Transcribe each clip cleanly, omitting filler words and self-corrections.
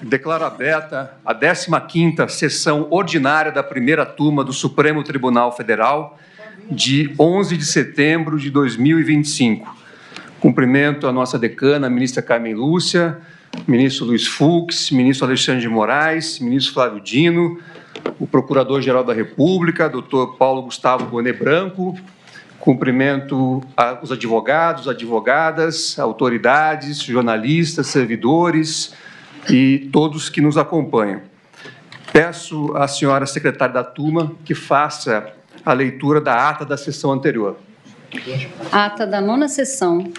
declaro aberta a 15ª sessão ordinária da primeira turma do Supremo Tribunal Federal, de 11 de setembro de 2025. Cumprimento a nossa decana, a ministra Carmen Lúcia, ministro Luiz Fux, ministro Alexandre de Moraes, ministro Flávio Dino, o Procurador-Geral da República, doutor Paulo Gustavo Gonet Branco. Cumprimento os advogados, advogadas, autoridades, jornalistas, servidores e todos que nos acompanham. Peço à senhora secretária da turma que faça a leitura da ata da sessão anterior. Ata da 9ª sessão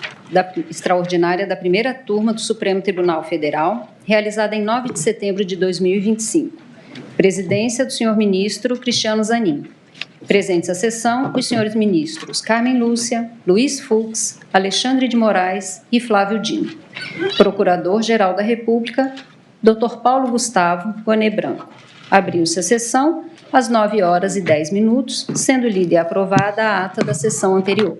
extraordinária da primeira turma do Supremo Tribunal Federal, realizada em 9 de setembro de 2025. Presidência do senhor ministro Cristiano Zanin. Presentes à sessão, os senhores ministros Carmen Lúcia, Luiz Fux, Alexandre de Moraes e Flávio Dino. Procurador-Geral da República, Dr. Paulo Gustavo Gonet Branco. Abriu-se a sessão às 9h10, sendo lida e aprovada a ata da sessão anterior.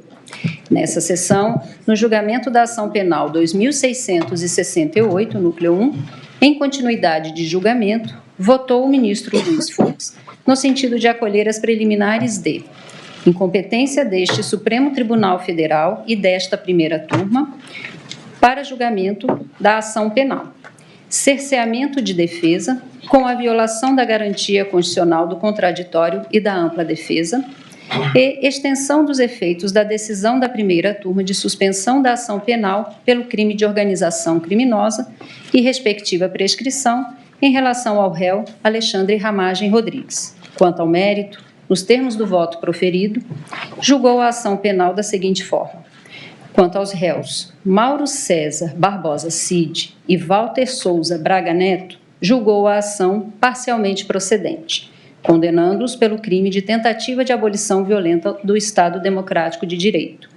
Nessa sessão, no julgamento da ação penal 2668, núcleo 1, em continuidade de julgamento, votou o ministro Luiz Fux no sentido de acolher as preliminares de incompetência deste Supremo Tribunal Federal e desta primeira turma para julgamento da ação penal, cerceamento de defesa com a violação da garantia constitucional do contraditório e da ampla defesa e extensão dos efeitos da decisão da primeira turma de suspensão da ação penal pelo crime de organização criminosa e respectiva prescrição em relação ao réu Alexandre Ramagem Rodrigues. Quanto ao mérito, nos termos do voto proferido, julgou a ação penal da seguinte forma. Quanto aos réus Mauro César Barbosa Cid e Walter Souza Braga Neto, julgou a ação parcialmente procedente, condenando-os pelo crime de tentativa de abolição violenta do Estado Democrático de Direito,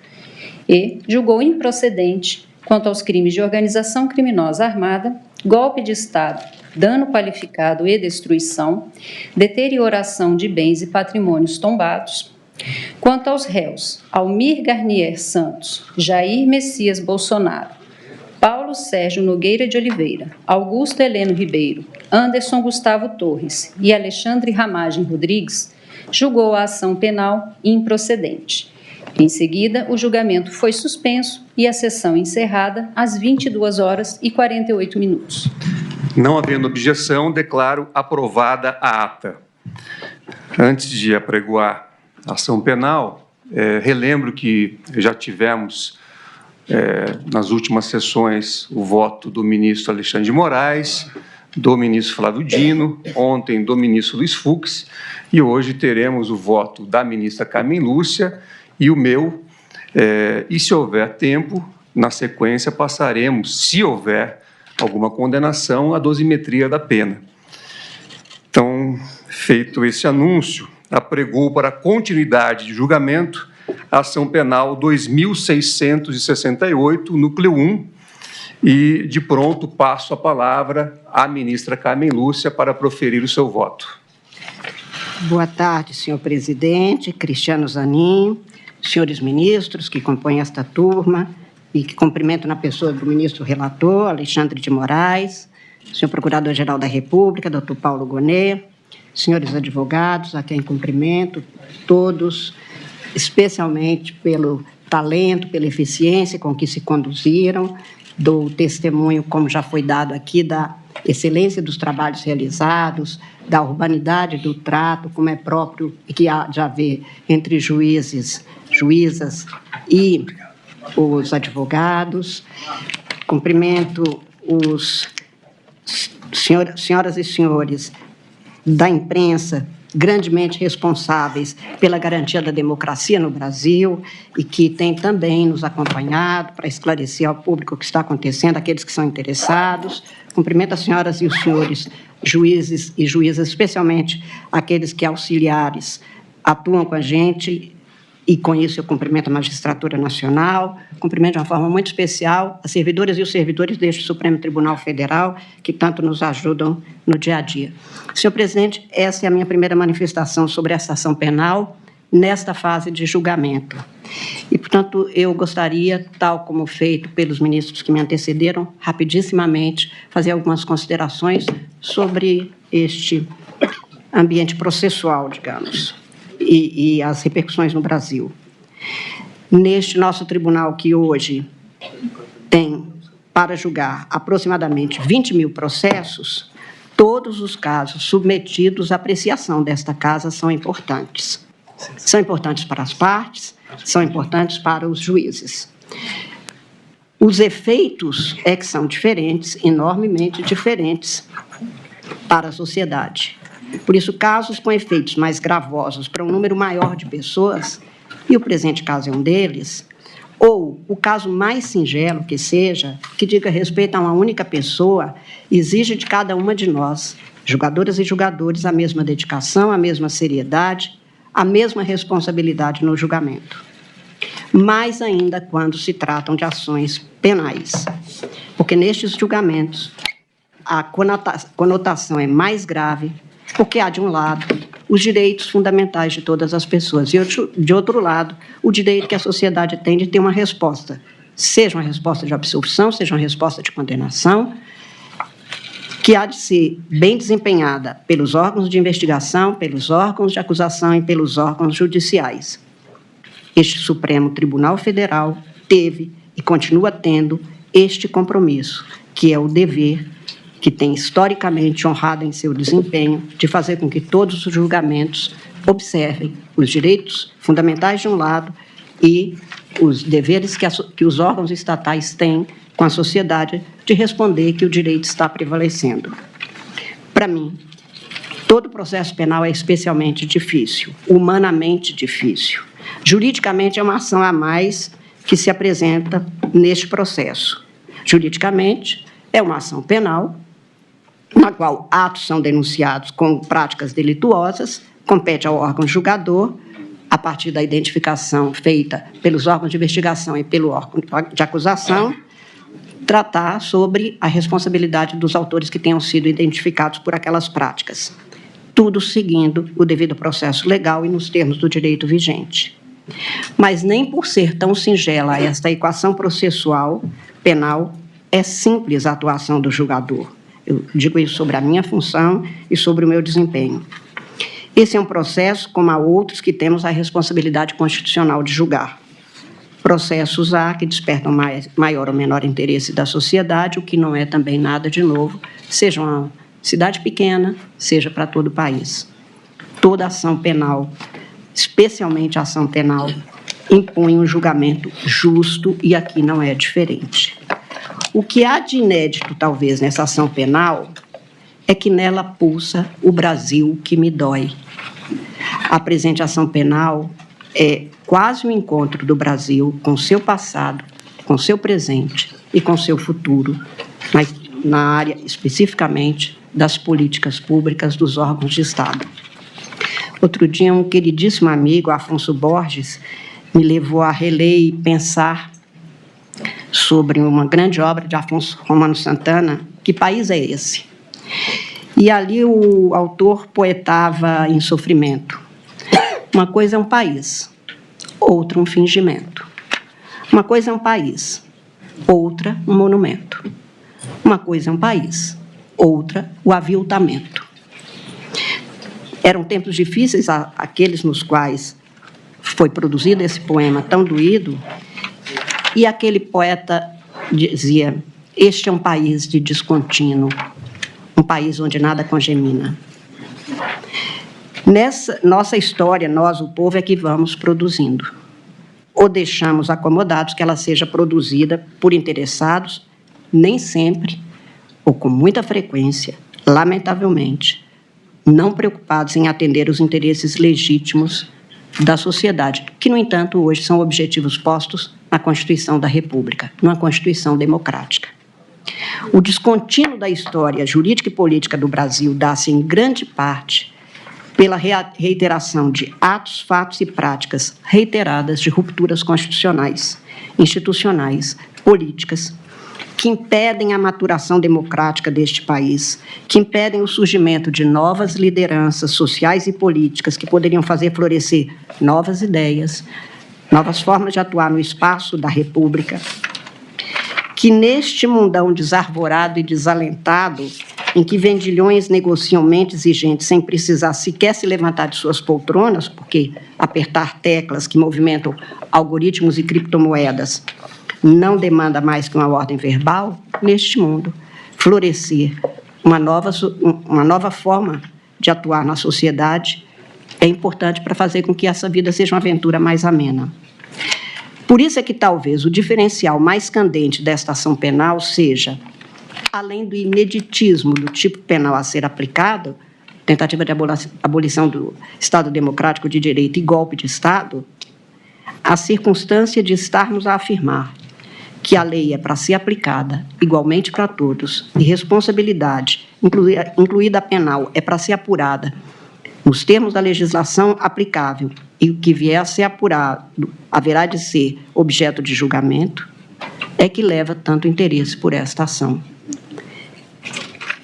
e julgou improcedente quanto aos crimes de organização criminosa armada, golpe de Estado, dano qualificado e destruição, deterioração de bens e patrimônios tombados. Quanto aos réus Almir Garnier Santos, Jair Messias Bolsonaro, Paulo Sérgio Nogueira de Oliveira, Augusto Heleno Ribeiro, Anderson Gustavo Torres e Alexandre Ramagem Rodrigues, julgou a ação penal improcedente. Em seguida, o julgamento foi suspenso e a sessão encerrada às 22h48. Não havendo objeção, declaro aprovada a ata. Antes de apregoar a ação penal, relembro que já tivemos, nas últimas sessões, o voto do ministro Alexandre de Moraes, do ministro Flávio Dino, ontem do ministro Luiz Fux, e hoje teremos o voto da ministra Carmen Lúcia e o meu, e se houver tempo, na sequência passaremos, se houver alguma condenação, a dosimetria da pena. Então, feito esse anúncio, apregou para continuidade de julgamento a ação penal 2668, núcleo 1, e de pronto passo a palavra à ministra Carmen Lúcia para proferir o seu voto. Boa tarde, senhor presidente, Cristiano Zanin, senhores ministros que compõem esta turma, e que cumprimento na pessoa do ministro relator, Alexandre de Moraes, senhor Procurador-Geral da República, doutor Paulo Gonet, senhores advogados, a quem cumprimento, todos, especialmente pelo talento, pela eficiência com que se conduziram, do testemunho, como já foi dado aqui, da excelência dos trabalhos realizados, da urbanidade do trato, como é próprio e que há de haver entre juízes, juízas e os advogados. Cumprimento os senhoras e senhores da imprensa, grandemente responsáveis pela garantia da democracia no Brasil e que têm também nos acompanhado para esclarecer ao público o que está acontecendo, aqueles que são interessados. Cumprimento as senhoras e os senhores juízes e juízas, especialmente aqueles que auxiliares atuam com a gente, e com isso eu cumprimento a Magistratura Nacional, cumprimento de uma forma muito especial as servidoras e os servidores deste Supremo Tribunal Federal, que tanto nos ajudam no dia a dia. Senhor presidente, essa é a minha primeira manifestação sobre essa ação penal, nesta fase de julgamento. E, portanto, eu gostaria, tal como feito pelos ministros que me antecederam, rapidissimamente, fazer algumas considerações sobre este ambiente processual, digamos, e as repercussões no Brasil. Neste nosso tribunal, que hoje tem para julgar aproximadamente 20 mil processos, todos os casos submetidos à apreciação desta casa são importantes. São importantes para as partes, são importantes para os juízes. Os efeitos é que são diferentes, enormemente diferentes para a sociedade. Por isso, casos com efeitos mais gravosos para um número maior de pessoas, e o presente caso é um deles, ou o caso mais singelo que seja, que diga respeito a uma única pessoa, exige de cada uma de nós, julgadoras e julgadores, a mesma dedicação, a mesma seriedade, a mesma responsabilidade no julgamento. Mais ainda quando se tratam de ações penais, porque nestes julgamentos a conotação é mais grave, porque há, de um lado, os direitos fundamentais de todas as pessoas, e, de outro lado, o direito que a sociedade tem de ter uma resposta, seja uma resposta de absolvição, seja uma resposta de condenação, que há de ser bem desempenhada pelos órgãos de investigação, pelos órgãos de acusação e pelos órgãos judiciais. Este Supremo Tribunal Federal teve e continua tendo este compromisso, que é o dever que tem historicamente honrado em seu desempenho de fazer com que todos os julgamentos observem os direitos fundamentais de um lado e os deveres que os órgãos estatais têm com a sociedade de responder que o direito está prevalecendo. Para mim, todo processo penal é especialmente difícil, humanamente difícil. Juridicamente, é uma ação a mais que se apresenta neste processo. Juridicamente, é uma ação penal, na qual atos são denunciados como práticas delituosas, compete ao órgão julgador, a partir da identificação feita pelos órgãos de investigação e pelo órgão de acusação, tratar sobre a responsabilidade dos autores que tenham sido identificados por aquelas práticas. Tudo seguindo o devido processo legal e nos termos do direito vigente. Mas nem por ser tão singela esta equação processual penal, é simples a atuação do julgador. Eu digo isso sobre a minha função e sobre o meu desempenho. Esse é um processo, como há outros, que temos a responsabilidade constitucional de julgar. Processos há que despertam maior ou menor interesse da sociedade, o que não é também nada de novo, seja uma cidade pequena, seja para todo o país. Toda ação penal, especialmente a ação penal, impõe um julgamento justo e aqui não é diferente. O que há de inédito, talvez, nessa ação penal é que nela pulsa o Brasil que me dói. A presente ação penal é quase um encontro do Brasil com seu passado, com seu presente e com seu futuro, mas na área especificamente das políticas públicas dos órgãos de Estado. Outro dia, um queridíssimo amigo, Afonso Borges, me levou a reler e pensar sobre uma grande obra de Afonso Romano Santana, Que País é Esse? E ali o autor poetava em sofrimento. Uma coisa é um país, outra um fingimento. Uma coisa é um país, outra um monumento. Uma coisa é um país, outra o aviltamento. Eram tempos difíceis aqueles nos quais foi produzido esse poema tão doído, e aquele poeta dizia: este é um país de descontínuo, um país onde nada congemina. Nessa nossa história, nós, o povo, é que vamos produzindo. Ou deixamos acomodados que ela seja produzida por interessados, nem sempre, ou com muita frequência, lamentavelmente, não preocupados em atender os interesses legítimos da sociedade, que, no entanto, hoje são objetivos postos na Constituição da República, numa Constituição democrática. O descontínuo da história jurídica e política do Brasil dá-se, em grande parte, pela reiteração de atos, fatos e práticas reiteradas de rupturas constitucionais, institucionais, políticas, que impedem a maturação democrática deste país, que impedem o surgimento de novas lideranças sociais e políticas que poderiam fazer florescer novas ideias, novas formas de atuar no espaço da República, que neste mundão desarvorado e desalentado, em que vendilhões negociam mentes e gente sem precisar sequer se levantar de suas poltronas, porque apertar teclas que movimentam algoritmos e criptomoedas não demanda mais que uma ordem verbal, neste mundo, florescer uma nova forma de atuar na sociedade é importante para fazer com que essa vida seja uma aventura mais amena. Por isso é que talvez o diferencial mais candente desta ação penal seja, além do ineditismo do tipo penal a ser aplicado, tentativa de abolição do Estado Democrático de Direito e golpe de Estado, a circunstância de estarmos a afirmar que a lei é para ser aplicada igualmente para todos e responsabilidade, incluída a penal, é para ser apurada nos termos da legislação aplicável e o que vier a ser apurado haverá de ser objeto de julgamento, é que leva tanto interesse por esta ação.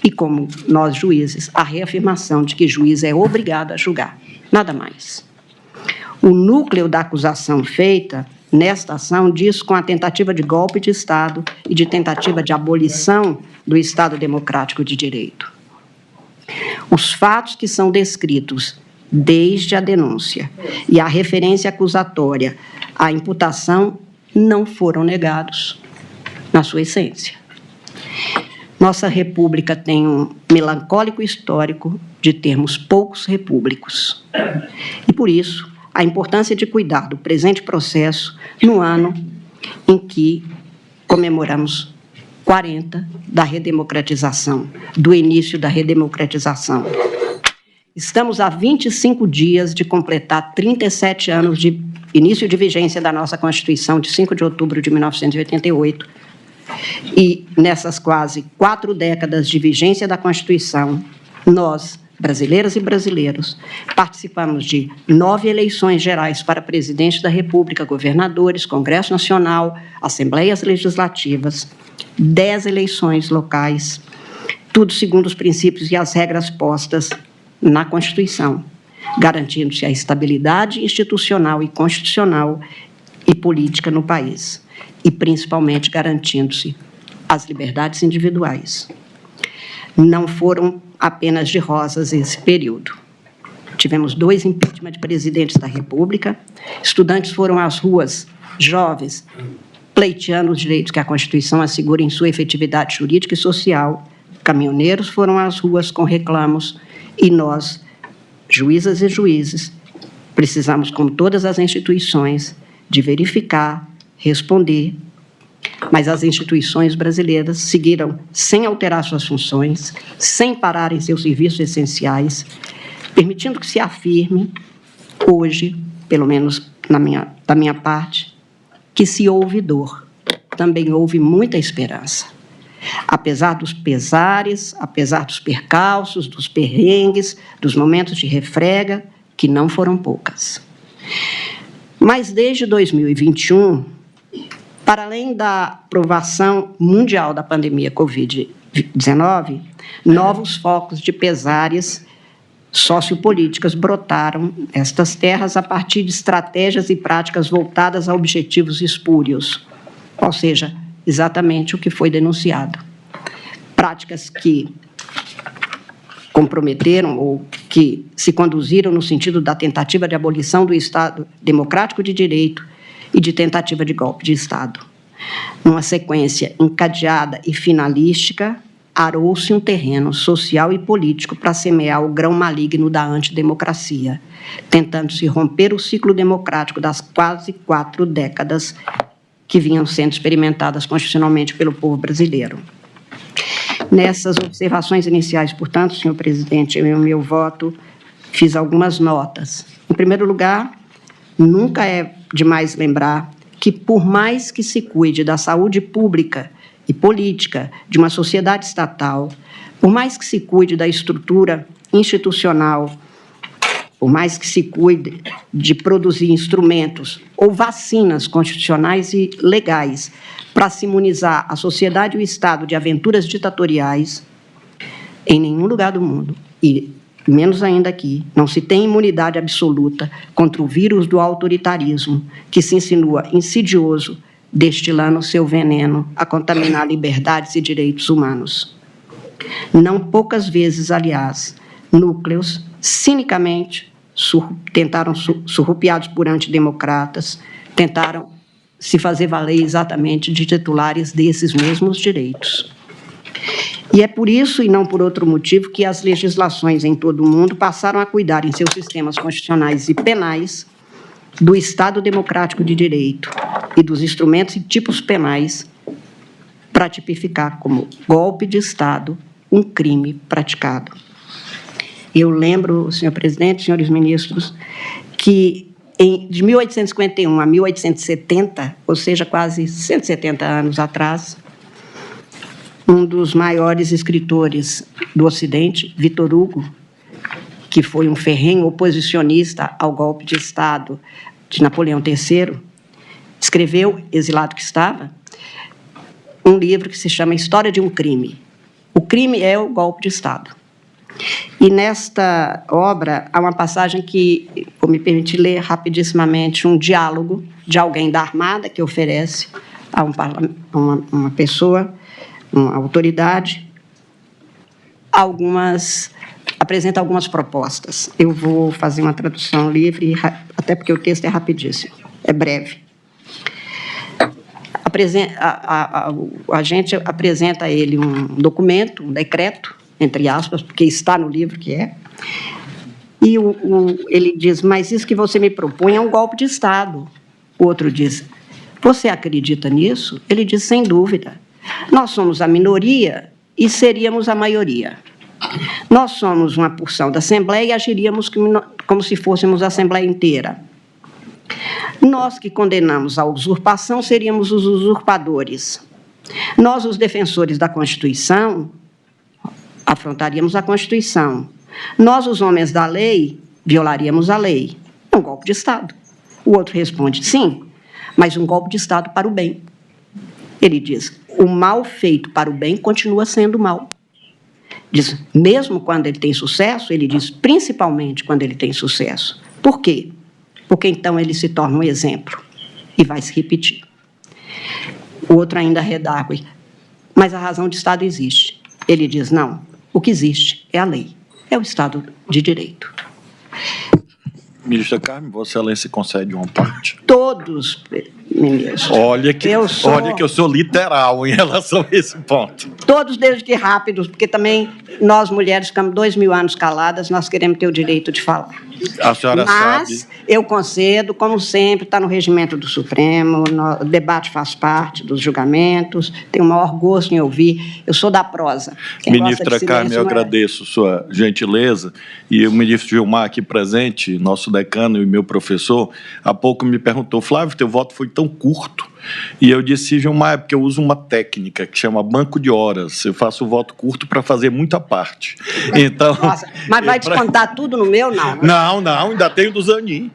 E como nós juízes, a reafirmação de que juiz é obrigado a julgar, nada mais. O núcleo da acusação feita nesta ação diz com a tentativa de golpe de Estado e de tentativa de abolição do Estado Democrático de Direito. Os fatos que são descritos desde a denúncia e a referência acusatória à imputação não foram negados na sua essência. Nossa república tem um melancólico histórico de termos poucos repúblicos. E, por isso, a importância de cuidar do presente processo no ano em que comemoramos 40 da redemocratização, do início da redemocratização. Estamos há 25 dias de completar 37 anos de início de vigência da nossa Constituição, de 5 de outubro de 1988, e nessas quase 4 décadas de vigência da Constituição, nós, brasileiras e brasileiros, participamos de 9 eleições gerais para presidente da República, governadores, Congresso Nacional, assembleias legislativas, 10 eleições locais, tudo segundo os princípios e as regras postas na Constituição, garantindo-se a estabilidade institucional e constitucional e política no país, e principalmente garantindo-se as liberdades individuais. Não foram apenas de rosas esse período. Tivemos 2 impeachment de presidentes da República, estudantes foram às ruas, jovens, pleiteando os direitos que a Constituição assegura em sua efetividade jurídica e social, caminhoneiros foram às ruas com reclamos, e nós, juízas e juízes, precisamos, como todas as instituições, de verificar, responder, mas as instituições brasileiras seguiram sem alterar suas funções, sem parar em seus serviços essenciais, permitindo que se afirme, hoje, pelo menos da minha parte, que se houve dor, também houve muita esperança. Apesar dos pesares, apesar dos percalços, dos perrengues, dos momentos de refrega, que não foram poucas. Mas desde 2021, para além da aprovação mundial da pandemia Covid-19, novos focos de pesares sociopolíticas brotaram estas terras a partir de estratégias e práticas voltadas a objetivos espúrios, ou seja, exatamente o que foi denunciado. Práticas que comprometeram ou que se conduziram no sentido da tentativa de abolição do Estado Democrático de Direito e de tentativa de golpe de Estado. Numa sequência encadeada e finalística, arou-se um terreno social e político para semear o grão maligno da antidemocracia, tentando-se romper o ciclo democrático das quase 4 décadas que vinham sendo experimentadas constitucionalmente pelo povo brasileiro. Nessas observações iniciais, portanto, senhor presidente, eu, em meu voto, fiz algumas notas. Em primeiro lugar, nunca é demais lembrar que, por mais que se cuide da saúde pública e política de uma sociedade estatal, por mais que se cuide da estrutura institucional por mais que se cuide de produzir instrumentos ou vacinas constitucionais e legais para se imunizar a sociedade e o Estado de aventuras ditatoriais, em nenhum lugar do mundo, e menos ainda aqui, não se tem imunidade absoluta contra o vírus do autoritarismo, que se insinua insidioso, destilando seu veneno a contaminar liberdades e direitos humanos. Não poucas vezes, aliás, núcleos, cinicamente, tentaram, surrupiados por antidemocratas, tentaram se fazer valer exatamente de titulares desses mesmos direitos. E é por isso, e não por outro motivo, que as legislações em todo o mundo passaram a cuidar, em seus sistemas constitucionais e penais, do Estado democrático de direito e dos instrumentos e tipos penais para tipificar como golpe de Estado um crime praticado. Eu lembro, senhor presidente, senhores ministros, que de 1851 a 1870, ou seja, quase 170 anos atrás, um dos maiores escritores do Ocidente, Victor Hugo, que foi um ferrenho oposicionista ao golpe de Estado de Napoleão III, escreveu, exilado que estava, um livro que se chama História de um Crime. O crime é o golpe de Estado. E nesta obra há uma passagem que, vou me permitir ler rapidissimamente, um diálogo de alguém da Armada que oferece a uma pessoa, uma autoridade, apresenta algumas propostas. Eu vou fazer uma tradução livre, até porque o texto é rapidíssimo, é breve. A gente apresenta a ele um documento, um decreto, entre aspas, porque está no livro que é, e ele diz, mas isso que você me propõe é um golpe de Estado. O outro diz, você acredita nisso? Ele diz, sem dúvida. Nós somos a minoria e seríamos a maioria. Nós somos uma porção da Assembleia e agiríamos como se fôssemos a Assembleia inteira. Nós que condenamos a usurpação seríamos os usurpadores. Nós, os defensores da Constituição, afrontaríamos a Constituição. Nós, os homens da lei, violaríamos a lei. É um golpe de Estado. O outro responde, sim, mas um golpe de Estado para o bem. Ele diz, o mal feito para o bem continua sendo mal. Diz, mesmo quando ele tem sucesso, ele diz, principalmente quando ele tem sucesso. Por quê? Porque então ele se torna um exemplo e vai se repetir. O outro ainda redargue, mas a razão de Estado existe. Ele diz, não, o que existe é a lei, é o Estado de Direito. Ministra Carmen, Vossa Excelência concede uma parte? Todos, ministro. Olha que eu sou literal em relação a esse ponto. Todos desde que rápidos, porque também nós, mulheres, ficamos 2000 anos caladas, nós queremos ter o direito de falar. A senhora Mas sabe... eu concedo, como sempre, está no regimento do Supremo, o debate faz parte dos julgamentos, tenho o maior gosto em ouvir, eu sou da prosa. Ministra Carmen, eu agradeço sua gentileza, e o ministro Gilmar aqui presente, nosso decano e meu professor, há pouco me perguntou, Flávio, teu voto foi tão curto, e eu disse, Gilmar, é porque eu uso uma técnica que chama banco de horas, eu faço o voto curto para fazer muita parte. Então, nossa, mas vai descontar tudo no meu, não? Não, ainda tenho do Zanin.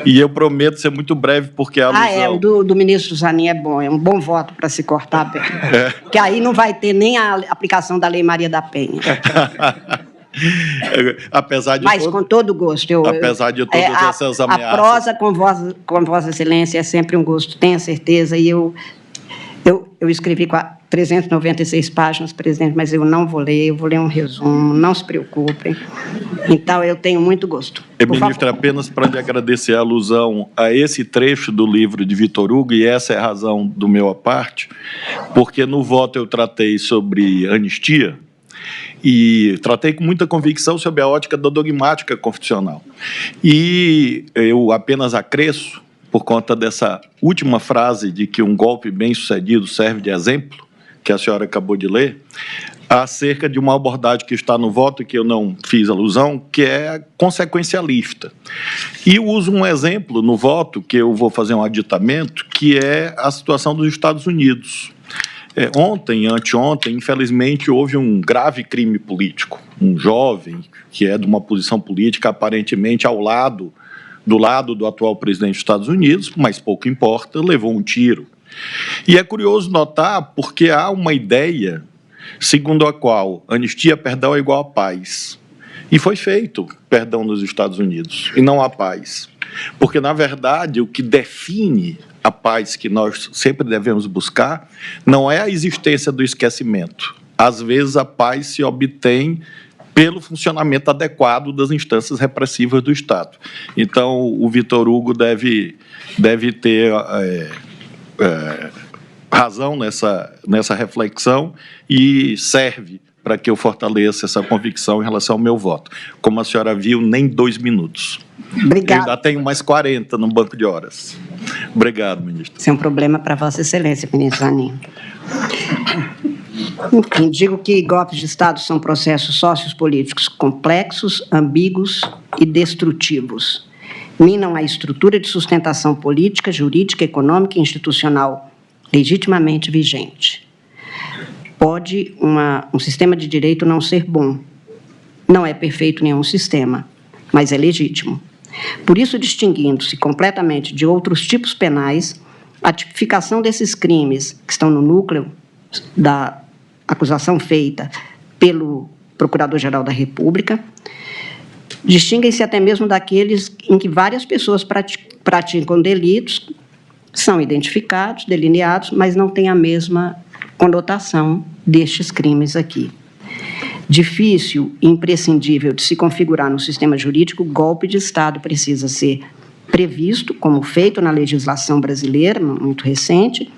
E eu prometo ser muito breve, porque a alusão... o do ministro Zanin é bom, é um bom voto para se cortar bem. Porque aí não vai ter nem a aplicação da Lei Maria da Penha. Apesar de mas com todo gosto. Apesar de todas essas ameaças. A prosa com Vossa Excelência é sempre um gosto, tenha certeza. E eu escrevi 396 páginas, presidente, mas eu não vou ler, eu vou ler um resumo, não se preocupem. Então, eu tenho muito gosto. Ministro, apenas para lhe agradecer a alusão a esse trecho do livro de Victor Hugo, e essa é a razão do meu à parte, porque no voto eu tratei sobre anistia, e tratei com muita convicção sobre a ótica da dogmática constitucional. E eu apenas acresço, por conta dessa última frase de que um golpe bem-sucedido serve de exemplo, que a senhora acabou de ler, acerca de uma abordagem que está no voto, que eu não fiz alusão, que é consequencialista. E eu uso um exemplo no voto, que eu vou fazer um aditamento, que é a situação dos Estados Unidos. Anteontem, infelizmente, houve um grave crime político. Um jovem que é de uma posição política aparentemente do lado do atual presidente dos Estados Unidos, mas pouco importa, levou um tiro. E é curioso notar porque há uma ideia segundo a qual anistia, perdão é igual a paz. E foi feito perdão nos Estados Unidos, e não a paz. Porque, na verdade, o que define a paz que nós sempre devemos buscar não é a existência do esquecimento. Às vezes, a paz se obtém pelo funcionamento adequado das instâncias repressivas do Estado. Então, o Vitor Hugo deve ter razão nessa reflexão e serve para que eu fortaleça essa convicção em relação ao meu voto. Como a senhora viu, nem 2 minutos. Obrigada. Eu ainda tenho mais 40 no banco de horas. Obrigado, ministro. Isso é um problema para Vossa Excelência, ministro Zanin. Enfim, digo que golpes de Estado são processos sociopolíticos complexos, ambíguos e destrutivos. Minam a estrutura de sustentação política, jurídica, econômica e institucional legitimamente vigente. Pode um sistema de direito não ser bom. Não é perfeito nenhum sistema, mas é legítimo. Por isso, distinguindo-se completamente de outros tipos penais, a tipificação desses crimes que estão no núcleo da acusação feita pelo Procurador-Geral da República distinguem-se até mesmo daqueles em que várias pessoas praticam delitos, são identificados, delineados, mas não têm a mesma conotação destes crimes aqui. Difícil e imprescindível de se configurar no sistema jurídico, golpe de Estado precisa ser previsto, como feito na legislação brasileira, muito recente,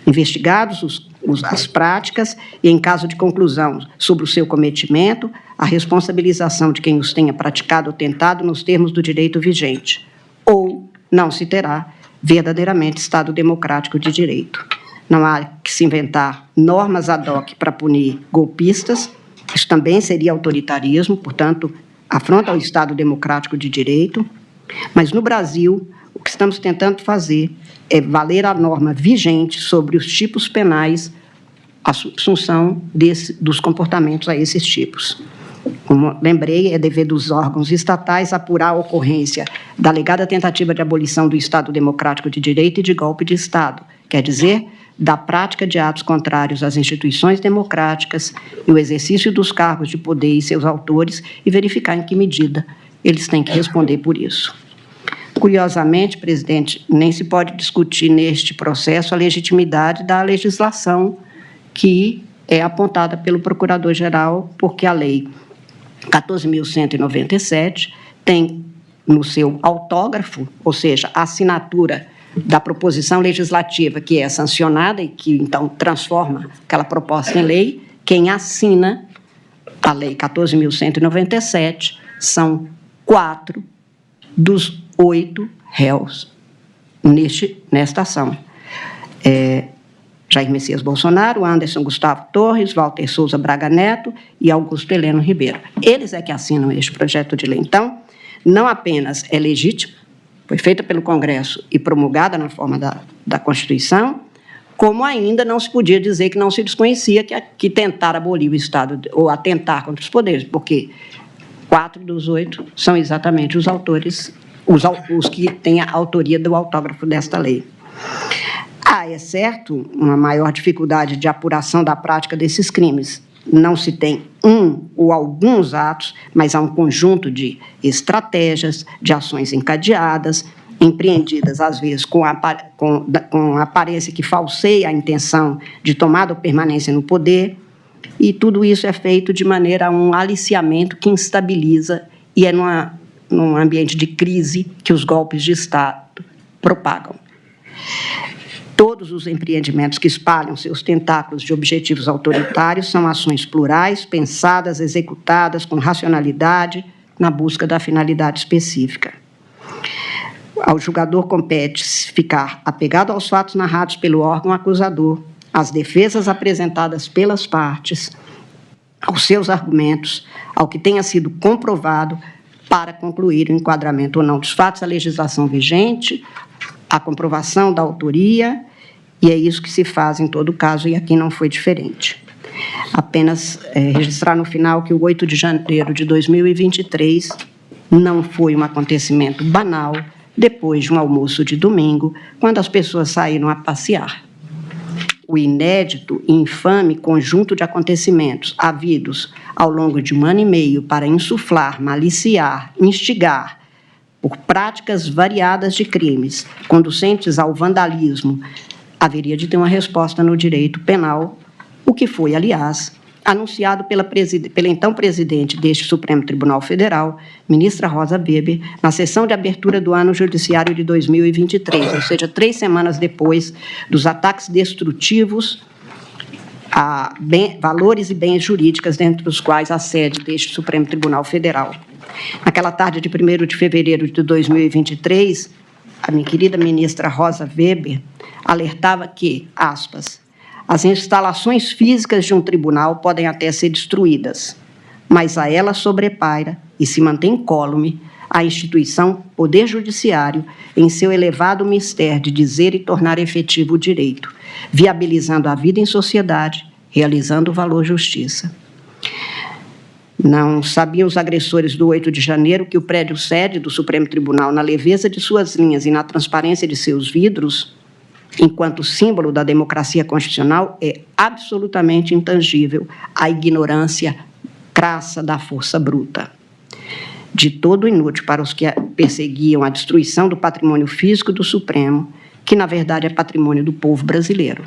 investigados as práticas e, em caso de conclusão sobre o seu cometimento, a responsabilização de quem os tenha praticado ou tentado nos termos do direito vigente, ou não se terá verdadeiramente Estado democrático de direito. Não há que se inventar normas ad hoc para punir golpistas, isso também seria autoritarismo, portanto, afronta ao Estado democrático de direito, mas no Brasil, o que estamos tentando fazer é valer a norma vigente sobre os tipos penais, a subsunção dos comportamentos a esses tipos. Como lembrei, é dever dos órgãos estatais apurar a ocorrência da alegada tentativa de abolição do Estado democrático de direito e de golpe de Estado, quer dizer, da prática de atos contrários às instituições democráticas e o exercício dos cargos de poder e seus autores e verificar em que medida eles têm que responder por isso. Curiosamente, presidente, nem se pode discutir neste processo a legitimidade da legislação que é apontada pelo Procurador-Geral, porque a Lei 14.197 tem no seu autógrafo, ou seja, a assinatura da proposição legislativa que é sancionada e que, então, transforma aquela proposta em lei, quem assina a Lei 14.197 são 4 dos 8 réus nesta ação. Jair Messias Bolsonaro, Anderson Gustavo Torres, Walter Souza Braga Neto e Augusto Heleno Ribeiro. Eles é que assinam este projeto de lei. Então, não apenas é legítimo, foi feita pelo Congresso e promulgada na forma da Constituição, como ainda não se podia dizer que não se desconhecia que tentar abolir o Estado ou atentar contra os poderes, porque 4 dos 8 são exatamente os autores, os que têm a autoria do autógrafo desta lei. É certo, uma maior dificuldade de apuração da prática desses crimes. Não se tem um ou alguns atos, mas há um conjunto de estratégias, de ações encadeadas, empreendidas, às vezes, com aparência que falseia a intenção de tomada ou permanência no poder, e tudo isso é feito de maneira a um aliciamento que instabiliza, e é num ambiente de crise que os golpes de Estado propagam. Todos os empreendimentos que espalham seus tentáculos de objetivos autoritários são ações plurais, pensadas, executadas com racionalidade, na busca da finalidade específica. Ao julgador compete ficar apegado aos fatos narrados pelo órgão acusador, às defesas apresentadas pelas partes, aos seus argumentos, ao que tenha sido comprovado para concluir o enquadramento ou não dos fatos, a legislação vigente, a comprovação da autoria E é isso que se faz em todo caso, e aqui não foi diferente. Apenas registrar no final que o 8 de janeiro de 2023 não foi um acontecimento banal depois de um almoço de domingo, quando as pessoas saíram a passear. O inédito e infame conjunto de acontecimentos havidos ao longo de um ano e meio para insuflar, maliciar, instigar por práticas variadas de crimes conducentes ao vandalismo, haveria de ter uma resposta no direito penal, o que foi, aliás, anunciado pela então presidente deste Supremo Tribunal Federal, ministra Rosa Weber, na sessão de abertura do ano judiciário de 2023, ou seja, 3 semanas depois dos ataques destrutivos a valores e bens jurídicos, dentre os quais a sede deste Supremo Tribunal Federal. Naquela tarde de 1º de fevereiro de 2023, a minha querida ministra Rosa Weber alertava que, aspas, as instalações físicas de um tribunal podem até ser destruídas, mas a ela sobrepaira e se mantém incólume a instituição Poder Judiciário em seu elevado mistério de dizer e tornar efetivo o direito, viabilizando a vida em sociedade, realizando o valor justiça. Não sabiam os agressores do 8 de janeiro que o prédio sede do Supremo Tribunal, na leveza de suas linhas e na transparência de seus vidros, enquanto símbolo da democracia constitucional, é absolutamente intangível à ignorância crassa da força bruta. De todo inútil para os que perseguiam a destruição do patrimônio físico do Supremo, que, na verdade, é patrimônio do povo brasileiro.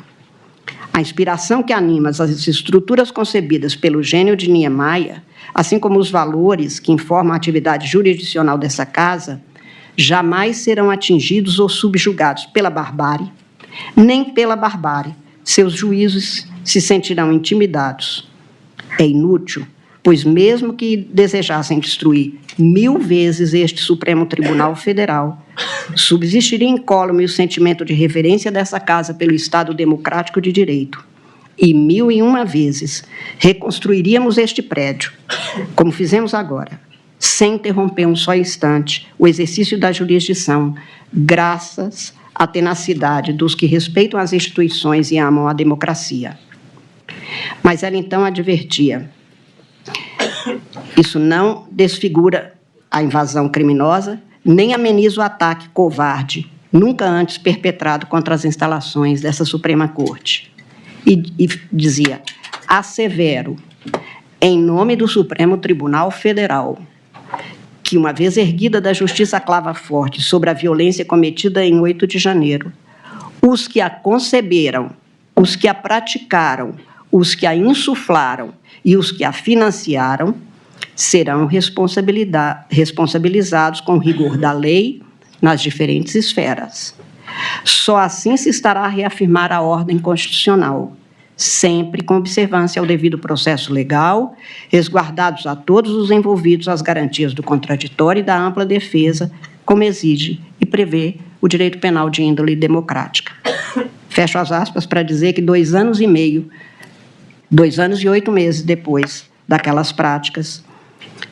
A inspiração que anima as estruturas concebidas pelo gênio de Niemeyer, assim como os valores que informam a atividade jurisdicional dessa casa, jamais serão atingidos ou subjugados pela barbárie, nem pela barbárie. Seus juízos se sentirão intimidados. É inútil, pois mesmo que desejassem destruir 1000 vezes este Supremo Tribunal Federal, subsistiria incólume o sentimento de reverência dessa casa pelo Estado democrático de direito. E 1001 vezes reconstruiríamos este prédio, como fizemos agora, sem interromper um só instante o exercício da jurisdição, graças à tenacidade dos que respeitam as instituições e amam a democracia. Mas ela então advertia: isso não desfigura a invasão criminosa, nem ameniza o ataque covarde, nunca antes perpetrado contra as instalações dessa Suprema Corte. E dizia: assevero, em nome do Supremo Tribunal Federal, que, uma vez erguida da justiça clava forte sobre a violência cometida em 8 de janeiro, os que a conceberam, os que a praticaram, os que a insuflaram e os que a financiaram serão responsabilizados com rigor da lei nas diferentes esferas. Só assim se estará a reafirmar a ordem constitucional, sempre com observância ao devido processo legal, resguardados a todos os envolvidos as garantias do contraditório e da ampla defesa, como exige e prevê o direito penal de índole democrática. Fecho as aspas para dizer que 2 anos e meio, 2 anos e 8 meses depois daquelas práticas,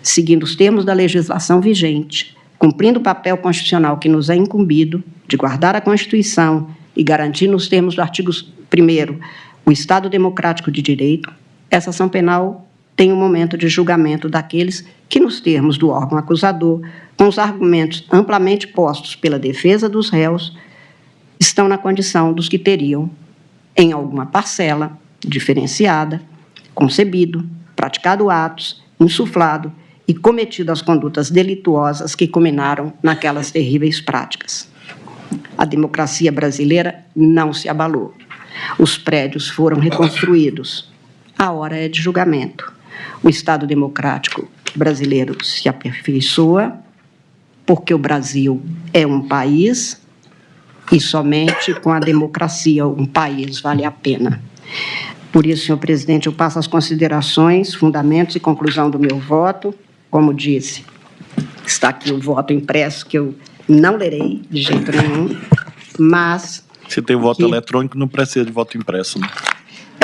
seguindo os termos da legislação vigente, cumprindo o papel constitucional que nos é incumbido de guardar a Constituição e garantir nos termos do artigo 1º o Estado democrático de direito, essa ação penal tem um momento de julgamento daqueles que, nos termos do órgão acusador, com os argumentos amplamente postos pela defesa dos réus, estão na condição dos que teriam, em alguma parcela diferenciada, concebido, praticado atos, insuflado e cometido as condutas delituosas que culminaram naquelas terríveis práticas. A democracia brasileira não se abalou. Os prédios foram reconstruídos. A hora é de julgamento. O Estado democrático brasileiro se aperfeiçoa, porque o Brasil é um país e somente com a democracia um país vale a pena. Por isso, senhor presidente, eu passo as considerações, fundamentos e conclusão do meu voto. Como disse, está aqui o voto impresso, que eu não lerei de jeito nenhum, mas... Se tem voto eletrônico, não precisa de voto impresso, né?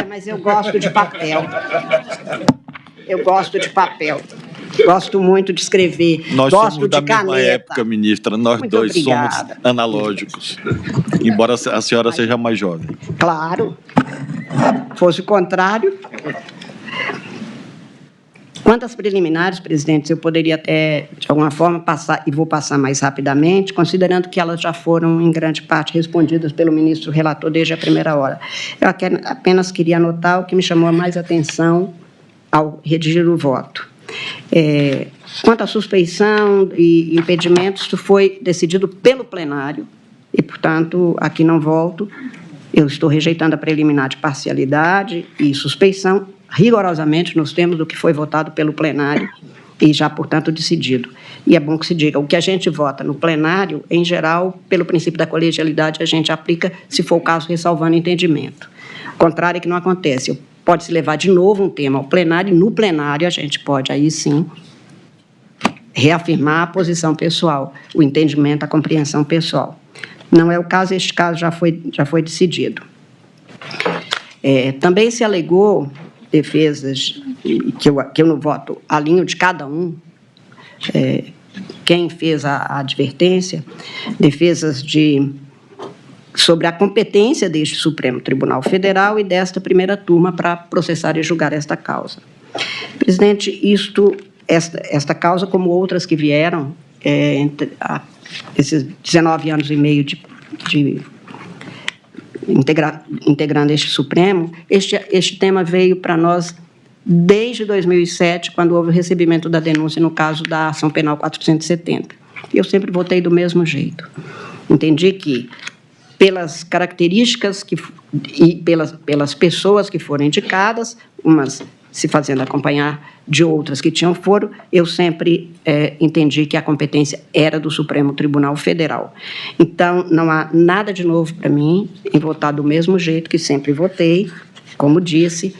Mas eu gosto de papel. Eu gosto de papel. Gosto muito de escrever. Nós Gosto somos da de mesma caneta. época, ministra. Nós Muito dois obrigada. somos analógicos, embora a senhora seja mais jovem. Claro. Fosse o contrário. Quanto às preliminares, presidente, eu poderia até, de alguma forma, passar, e vou passar mais rapidamente, considerando que elas já foram, em grande parte, respondidas pelo ministro relator desde a primeira hora. Eu apenas queria anotar o que me chamou mais atenção ao redigir o voto. Quanto à suspeição e impedimentos, isso foi decidido pelo plenário, e, portanto, aqui não volto. Eu estou rejeitando a preliminar de parcialidade e suspeição, rigorosamente nos termos do que foi votado pelo plenário e já, portanto, decidido. E é bom que se diga, o que a gente vota no plenário, em geral, pelo princípio da colegialidade, a gente aplica, se for o caso, ressalvando entendimento. O contrário é que não acontece. Pode-se levar de novo um tema ao plenário, e no plenário a gente pode, aí sim, reafirmar a posição pessoal, o entendimento, a compreensão pessoal. Não é o caso, este caso já foi decidido. Também se alegou defesas, que eu no voto alinho de cada um, quem fez a advertência, defesas sobre a competência deste Supremo Tribunal Federal e desta primeira turma para processar e julgar esta causa. Presidente, esta causa, como outras que vieram, esses 19 anos e meio integrando este Supremo, este tema veio para nós desde 2007, quando houve o recebimento da denúncia no caso da ação penal 470. Eu sempre votei do mesmo jeito. Entendi que, pelas características e pelas pessoas que foram indicadas, umas se fazendo acompanhar de outras que tinham foro, eu sempre entendi que a competência era do Supremo Tribunal Federal. Então, não há nada de novo para mim em votar do mesmo jeito que sempre votei, como disse,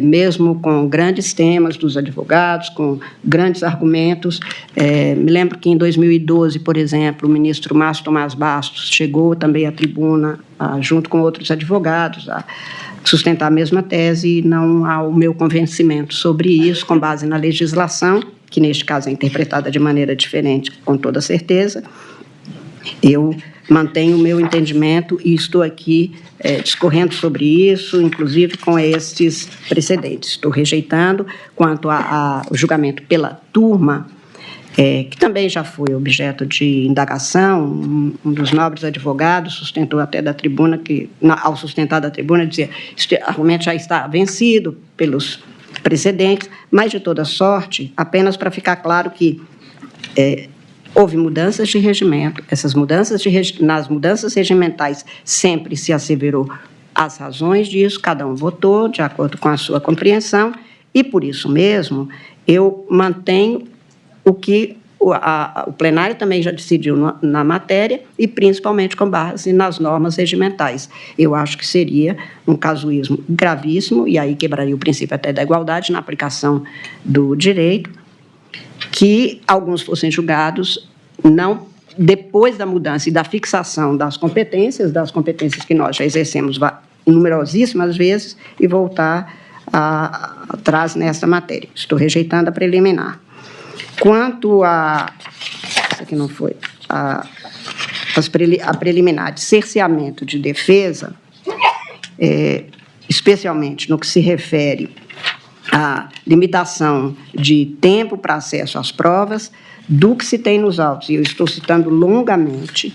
mesmo com grandes temas dos advogados, com grandes argumentos. Me lembro que em 2012, por exemplo, o ministro Márcio Tomás Bastos chegou também à tribuna, junto com outros advogados, a sustentar a mesma tese, e não há o meu convencimento sobre isso, com base na legislação, que neste caso é interpretada de maneira diferente, com toda certeza. Eu mantenho o meu entendimento e estou aqui discorrendo sobre isso, inclusive com estes precedentes. Estou rejeitando quanto ao julgamento pela turma, que também já foi objeto de indagação. Um dos nobres advogados sustentou até da tribuna, ao sustentar da tribuna, dizia que este argumento já está vencido pelos precedentes, mas, de toda sorte, apenas para ficar claro que houve mudanças de regimento, nas mudanças regimentais sempre se asseverou as razões disso, cada um votou de acordo com a sua compreensão, e, por isso mesmo, eu mantenho o que o plenário também já decidiu na matéria, e principalmente com base nas normas regimentais. Eu acho que seria um casuísmo gravíssimo, e aí quebraria o princípio até da igualdade na aplicação do direito, que alguns fossem julgados não depois da mudança e da fixação das competências que nós já exercemos numerosíssimas vezes, e voltar atrás nessa matéria. Estou rejeitando a preliminar. Quanto isso aqui não foi, a preliminar de cerceamento de defesa, especialmente no que se refere à limitação de tempo para acesso às provas, do que se tem nos autos, e eu estou citando longamente,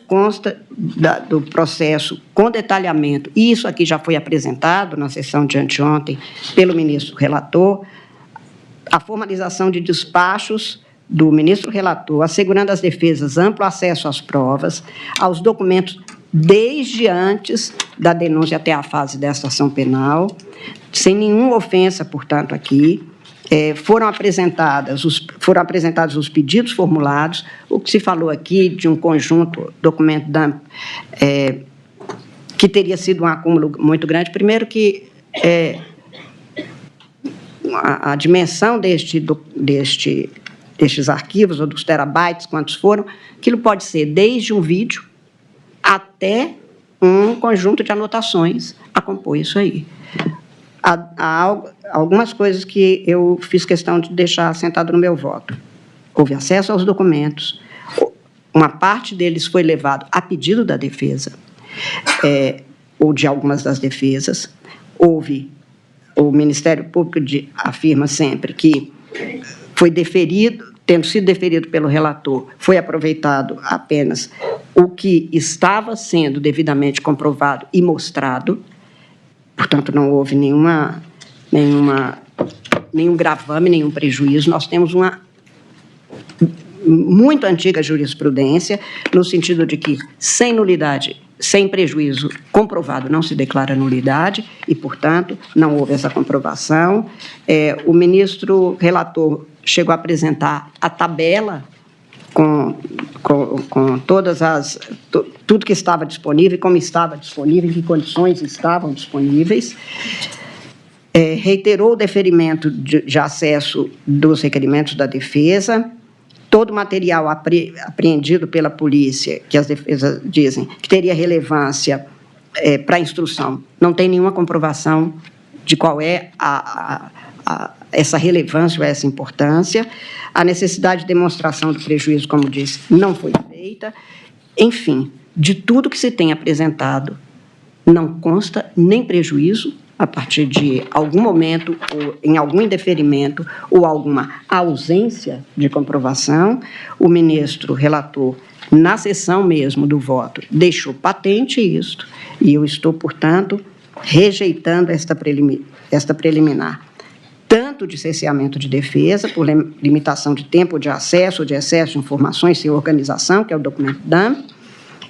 consta do processo com detalhamento, e isso aqui já foi apresentado na sessão de anteontem pelo ministro relator, a formalização de despachos do ministro relator, assegurando às defesas amplo acesso às provas, aos documentos desde antes da denúncia até a fase desta ação penal, sem nenhuma ofensa, portanto, aqui. Foram apresentados os pedidos formulados, o que se falou aqui de um conjunto, documento que teria sido um acúmulo muito grande. Primeiro que a dimensão destes arquivos, ou dos terabytes, quantos foram, aquilo pode ser desde um vídeo até um conjunto de anotações a compor isso aí. há algumas coisas que eu fiz questão de deixar assentado no meu voto. Houve acesso aos documentos, uma parte deles foi levado a pedido da defesa, ou de algumas das defesas. Houve, o Ministério Público afirma sempre que foi deferido, tendo sido deferido pelo relator, foi aproveitado apenas o que estava sendo devidamente comprovado e mostrado, portanto, não houve nenhum gravame, nenhum prejuízo. Nós temos uma muito antiga jurisprudência, no sentido de que, sem nulidade, sem prejuízo comprovado, não se declara nulidade e, portanto, não houve essa comprovação. O ministro relator chegou a apresentar a tabela com tudo que estava disponível, como estava disponível, em que condições estavam disponíveis. Reiterou o deferimento de acesso dos requerimentos da defesa. Todo o material apreendido pela polícia, que as defesas dizem que teria relevância para a instrução, não tem nenhuma comprovação de qual é essa relevância ou essa importância. A necessidade de demonstração do prejuízo, como disse, não foi feita. Enfim, de tudo que se tem apresentado, não consta nem prejuízo a partir de algum momento, ou em algum indeferimento, ou alguma ausência de comprovação. O ministro relator, na sessão mesmo do voto, deixou patente isto, e eu estou, portanto, rejeitando esta preliminar, tanto de cerceamento de defesa, por limitação de tempo de acesso ou de excesso de informações sem organização, que é o documento DAM,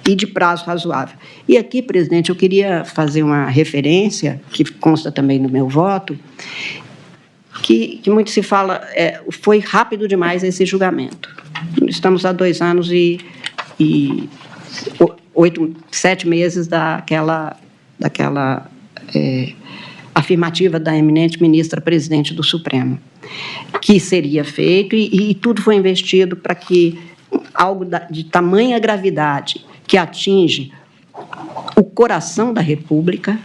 e de prazo razoável. E aqui, presidente, eu queria fazer uma referência, que consta também no meu voto, que muito se fala, foi rápido demais esse julgamento. Estamos há 2 anos e 7 meses daquela afirmativa da eminente ministra presidente do Supremo, que seria feito, e tudo foi investido para que algo de tamanha gravidade, que atinge o coração da República,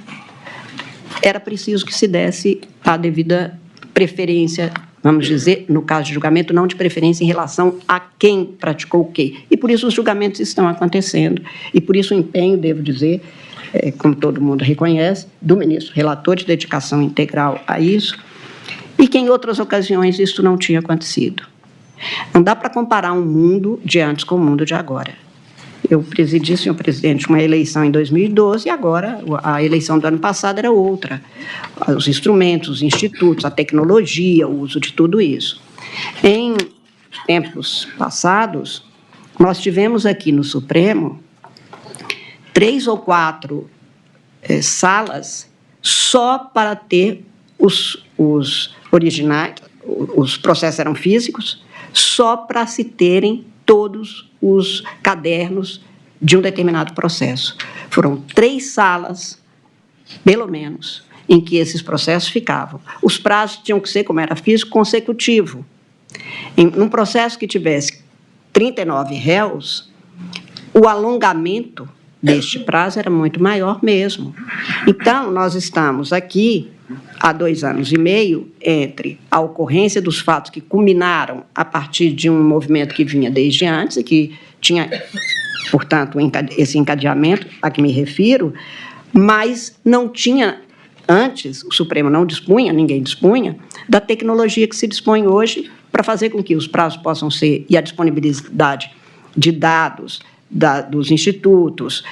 era preciso que se desse a devida preferência, vamos dizer, no caso de julgamento, não de preferência em relação a quem praticou o quê. E por isso os julgamentos estão acontecendo, e por isso o empenho, devo dizer, como todo mundo reconhece, do ministro relator de dedicação integral a isso, e que em outras ocasiões isso não tinha acontecido. Não dá para comparar um mundo de antes com o mundo de agora. Eu presidi, senhor presidente, uma eleição em 2012 e agora a eleição do ano passado era outra. Os instrumentos, os institutos, a tecnologia, o uso de tudo isso. Em tempos passados, nós tivemos aqui no Supremo 3 ou 4 salas só para ter os originais, os processos eram físicos, só para se terem todos os cadernos de um determinado processo. Foram 3 salas, pelo menos, em que esses processos ficavam. Os prazos tinham que ser, como era físico, consecutivo. Num processo que tivesse 39 réus, o alongamento deste prazo era muito maior mesmo. Então, nós estamos aqui há 2 anos e meio entre a ocorrência dos fatos que culminaram a partir de um movimento que vinha desde antes e que tinha, portanto, esse encadeamento a que me refiro, mas não tinha antes, o Supremo não dispunha, ninguém dispunha, da tecnologia que se dispõe hoje para fazer com que os prazos possam ser, e a disponibilidade de dados dos institutos,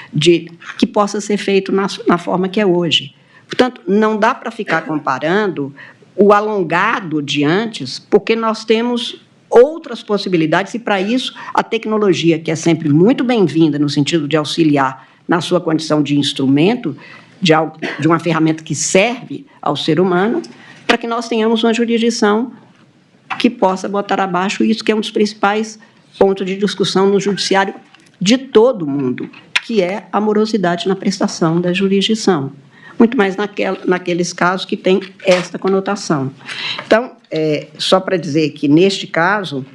que possa ser feito na forma que é hoje. Portanto, não dá para ficar comparando o alongado de antes, porque nós temos outras possibilidades, e, para isso, a tecnologia, que é sempre muito bem-vinda no sentido de auxiliar na sua condição de instrumento, de uma ferramenta que serve ao ser humano, para que nós tenhamos uma jurisdição que possa botar abaixo isso, que é um dos principais pontos de discussão no judiciário de todo o mundo, que é a morosidade na prestação da jurisdição. Muito mais naqueles casos que têm esta conotação. Então, só para dizer que, neste caso,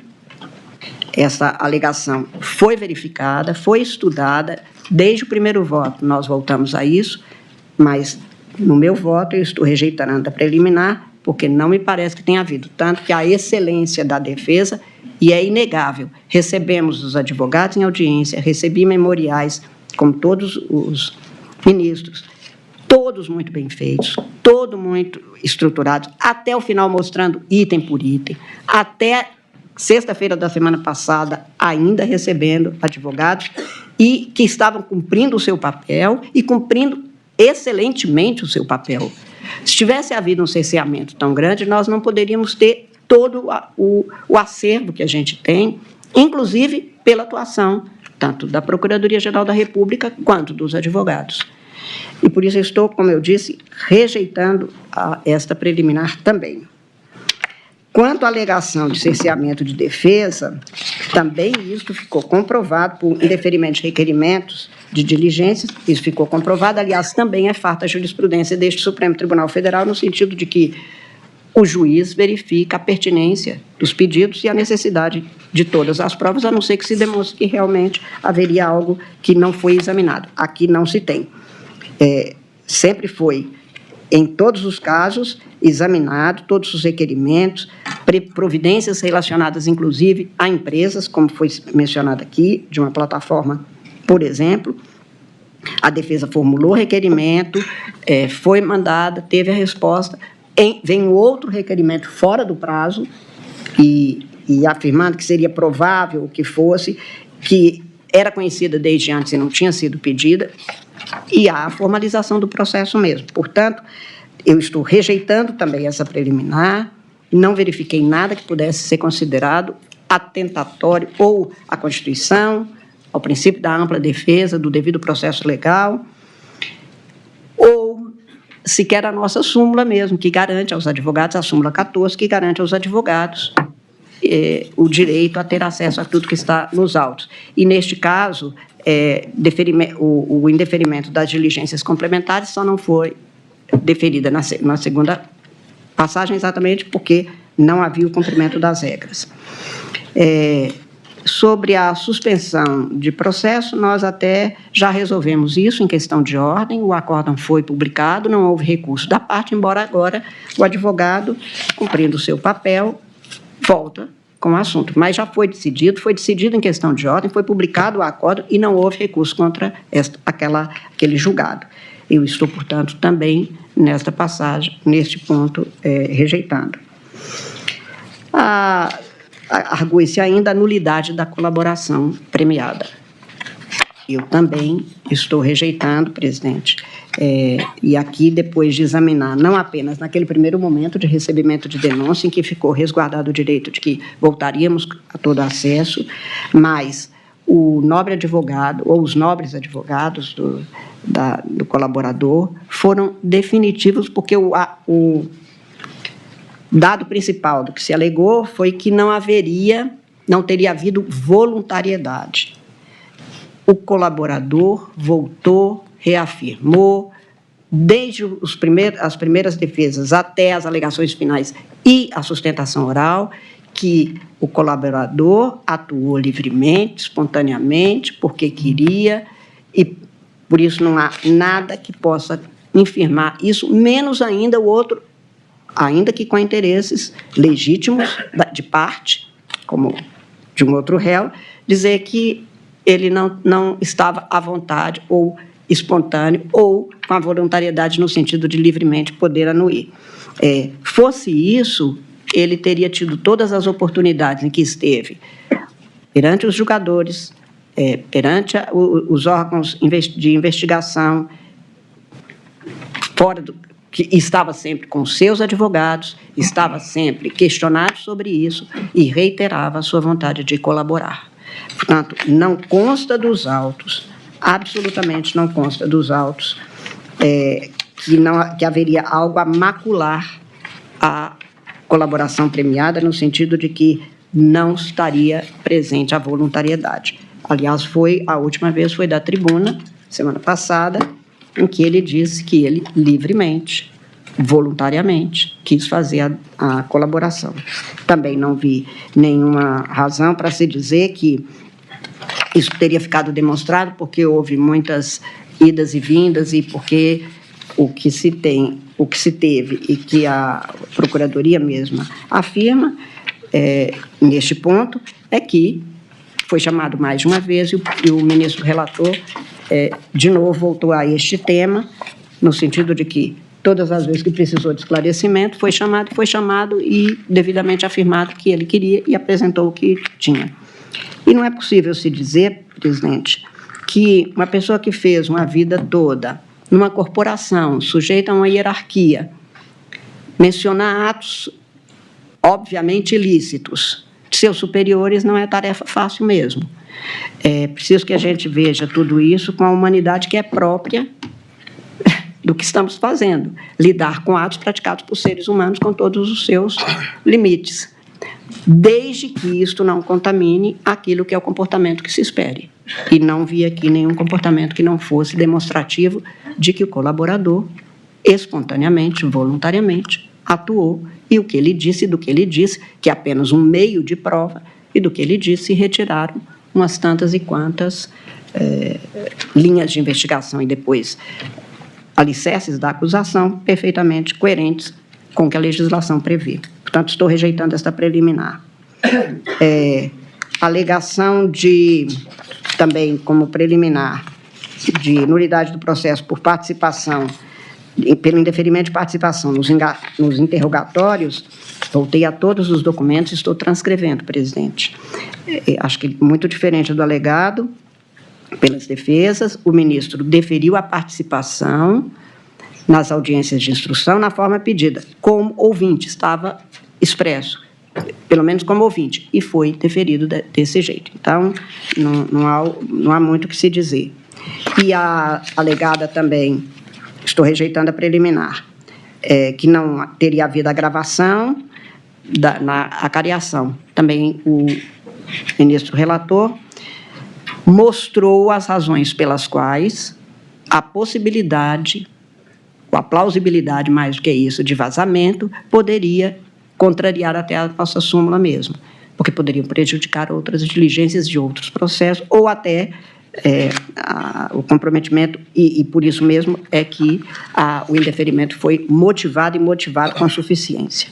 essa alegação foi verificada, foi estudada, desde o primeiro voto nós voltamos a isso, mas no meu voto, eu estou rejeitando a preliminar, porque não me parece que tenha havido, tanto que a excelência da defesa, e é inegável, recebemos os advogados em audiência, recebi memoriais, como todos os ministros, todos muito bem feitos, todos muito estruturados, até o final mostrando item por item, até sexta-feira da semana passada, ainda recebendo advogados, e que estavam cumprindo o seu papel e cumprindo excelentemente o seu papel. Se tivesse havido um cerceamento tão grande, nós não poderíamos ter todo o acervo que a gente tem, inclusive pela atuação tanto da Procuradoria-Geral da República quanto dos advogados. E por isso eu estou, como eu disse, rejeitando esta preliminar também. Quanto à alegação de cerceamento de defesa, também isso ficou comprovado por indeferimento de requerimentos de diligências, isso ficou comprovado, aliás, também é farta a jurisprudência deste Supremo Tribunal Federal, no sentido de que o juiz verifica a pertinência dos pedidos e a necessidade de todas as provas, a não ser que se demonstre que realmente haveria algo que não foi examinado. Aqui não se tem. Sempre foi, em todos os casos, examinado todos os requerimentos, providências relacionadas, inclusive, a empresas, como foi mencionado aqui, de uma plataforma, por exemplo. A defesa formulou requerimento, foi mandada, teve a resposta, vem outro requerimento fora do prazo, e afirmando que seria provável que fosse, que era conhecida desde antes e não tinha sido pedida, e há a formalização do processo mesmo. Portanto, eu estou rejeitando também essa preliminar, não verifiquei nada que pudesse ser considerado atentatório ou à Constituição, ao princípio da ampla defesa, do devido processo legal, ou sequer a nossa súmula mesmo, que garante aos advogados, a súmula 14, que garante aos advogados o direito a ter acesso a tudo que está nos autos. E, neste caso, o indeferimento das diligências complementares só não foi deferida na segunda passagem, exatamente porque não havia o cumprimento das regras. Sobre a suspensão de processo, nós até já resolvemos isso em questão de ordem, o acórdão foi publicado, não houve recurso da parte, embora agora o advogado, cumprindo o seu papel, volta com o assunto. Mas já foi decidido em questão de ordem, foi publicado o acórdão e não houve recurso contra aquele julgado. Eu estou, portanto, também nesta passagem, neste ponto, rejeitando. Argue-se ainda a nulidade da colaboração premiada. Eu também estou rejeitando, presidente, e aqui, depois de examinar, não apenas naquele primeiro momento de recebimento de denúncia, em que ficou resguardado o direito de que voltaríamos a todo acesso, mas o nobre advogado, ou os nobres advogados do colaborador, foram definitivos, porque o dado principal do que se alegou foi que não teria havido voluntariedade. O colaborador voltou, reafirmou, desde as primeiras defesas até as alegações finais e a sustentação oral, que o colaborador atuou livremente, espontaneamente, porque queria, e por isso não há nada que possa infirmar isso, menos ainda o outro, ainda que com interesses legítimos de parte, como de um outro réu, dizer que ele não estava à vontade ou espontâneo ou com a voluntariedade no sentido de livremente poder anuir. Fosse isso, ele teria tido todas as oportunidades em que esteve perante os julgadores, perante os órgãos de investigação, que estava sempre com seus advogados, estava sempre questionado sobre isso e reiterava a sua vontade de colaborar. Portanto, não consta dos autos, absolutamente não consta dos autos, que haveria algo a macular a colaboração premiada, no sentido de que não estaria presente a voluntariedade. Aliás, a última vez foi da tribuna, semana passada, em que ele disse que ele livremente, voluntariamente, quis fazer a colaboração. Também não vi nenhuma razão para se dizer que isso teria ficado demonstrado porque houve muitas idas e vindas e porque o que se teve e que a Procuradoria mesma afirma, neste ponto, é que foi chamado mais de uma vez e o ministro relator, de novo, voltou a este tema, no sentido de que todas as vezes que precisou de esclarecimento, foi chamado e devidamente afirmado que ele queria e apresentou o que tinha. E não é possível se dizer, presidente, que uma pessoa que fez uma vida toda numa corporação sujeita a uma hierarquia, mencionar atos obviamente ilícitos de seus superiores não é tarefa fácil mesmo. É preciso que a gente veja tudo isso com a humanidade que é própria do que estamos fazendo, lidar com atos praticados por seres humanos com todos os seus limites, desde que isto não contamine aquilo que é o comportamento que se espere. E não vi aqui nenhum comportamento que não fosse demonstrativo de que o colaborador, espontaneamente, voluntariamente, atuou, e o que ele disse, do que ele disse, que é apenas um meio de prova, e do que ele disse, retiraram umas tantas e quantas linhas de investigação e depois alicerces da acusação perfeitamente coerentes com o que a legislação prevê. Portanto, estou rejeitando esta preliminar. Alegação também como preliminar, de nulidade do processo por participação, pelo indeferimento de participação nos interrogatórios, voltei a todos os documentos e estou transcrevendo, presidente. Acho que muito diferente do alegado, pelas defesas, o ministro deferiu a participação nas audiências de instrução na forma pedida, como ouvinte, estava expresso, pelo menos como ouvinte, e foi deferido desse jeito. Então, não há muito o que se dizer. E a alegada também, estou rejeitando a preliminar, que não teria havido a gravação na acariação. Também o ministro relator mostrou as razões pelas quais a possibilidade, ou a plausibilidade, mais do que isso, de vazamento, poderia contrariar até a nossa súmula mesmo, porque poderiam prejudicar outras diligências de outros processos, ou até o comprometimento, e por isso mesmo é que o indeferimento foi motivado com suficiência.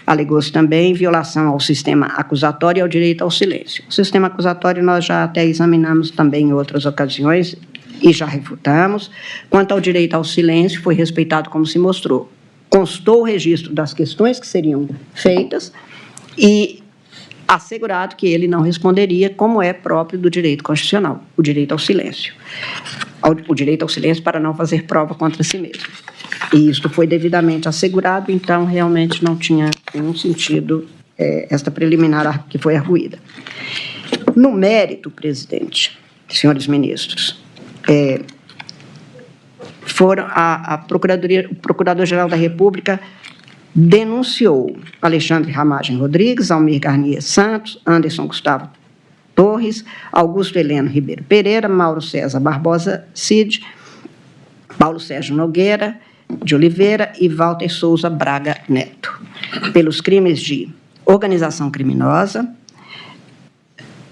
Alegou-se também violação ao sistema acusatório e ao direito ao silêncio. O sistema acusatório nós já até examinamos também em outras ocasiões e já refutamos. Quanto ao direito ao silêncio, foi respeitado como se mostrou. Constou o registro das questões que seriam feitas e assegurado que ele não responderia, como é próprio do direito constitucional, o direito ao silêncio. O direito ao silêncio para não fazer prova contra si mesmo. E isto foi devidamente assegurado, então realmente não tinha nenhum sentido esta preliminar que foi arguída. No mérito, presidente, senhores ministros, o Procurador-Geral da República denunciou Alexandre Ramagem Rodrigues, Almir Garnier Santos, Anderson Gustavo Torres, Augusto Heleno Ribeiro Pereira, Mauro César Barbosa Cid, Paulo Sérgio Nogueira de Oliveira e Walter Souza Braga Neto, pelos crimes de organização criminosa,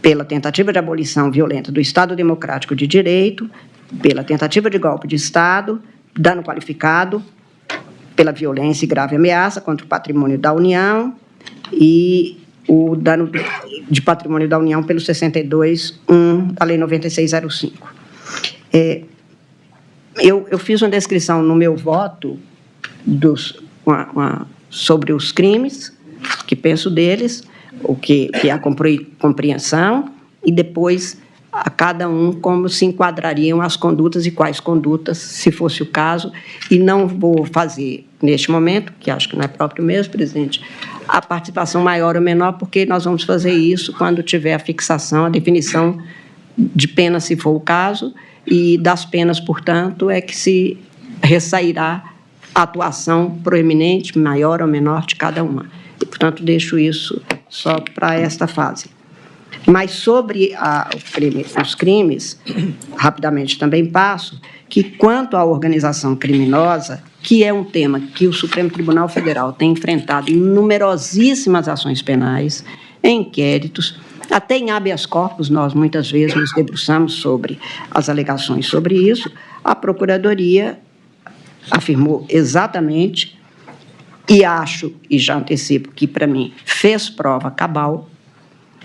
pela tentativa de abolição violenta do Estado Democrático de Direito, pela tentativa de golpe de Estado, dano qualificado, pela violência e grave ameaça contra o patrimônio da União e o dano de patrimônio da União pelo 62.1 da Lei 9605. Eu fiz uma descrição no meu voto sobre os crimes, que penso deles, o que é a compreensão, e depois a cada um como se enquadrariam as condutas e quais condutas, se fosse o caso, e não vou fazer, neste momento, que acho que não é próprio mesmo, presidente, a participação maior ou menor, porque nós vamos fazer isso quando tiver a fixação, a definição de pena, se for o caso, e das penas, portanto, é que se ressairá a atuação proeminente, maior ou menor de cada uma. E, portanto, deixo isso só para esta fase. Mas sobre os crimes, rapidamente também passo, que quanto à organização criminosa, que é um tema que o Supremo Tribunal Federal tem enfrentado em numerosíssimas ações penais, em inquéritos, até em habeas corpus, nós muitas vezes nos debruçamos sobre as alegações sobre isso, a Procuradoria afirmou exatamente, e acho, e já antecipo que, para mim, fez prova cabal,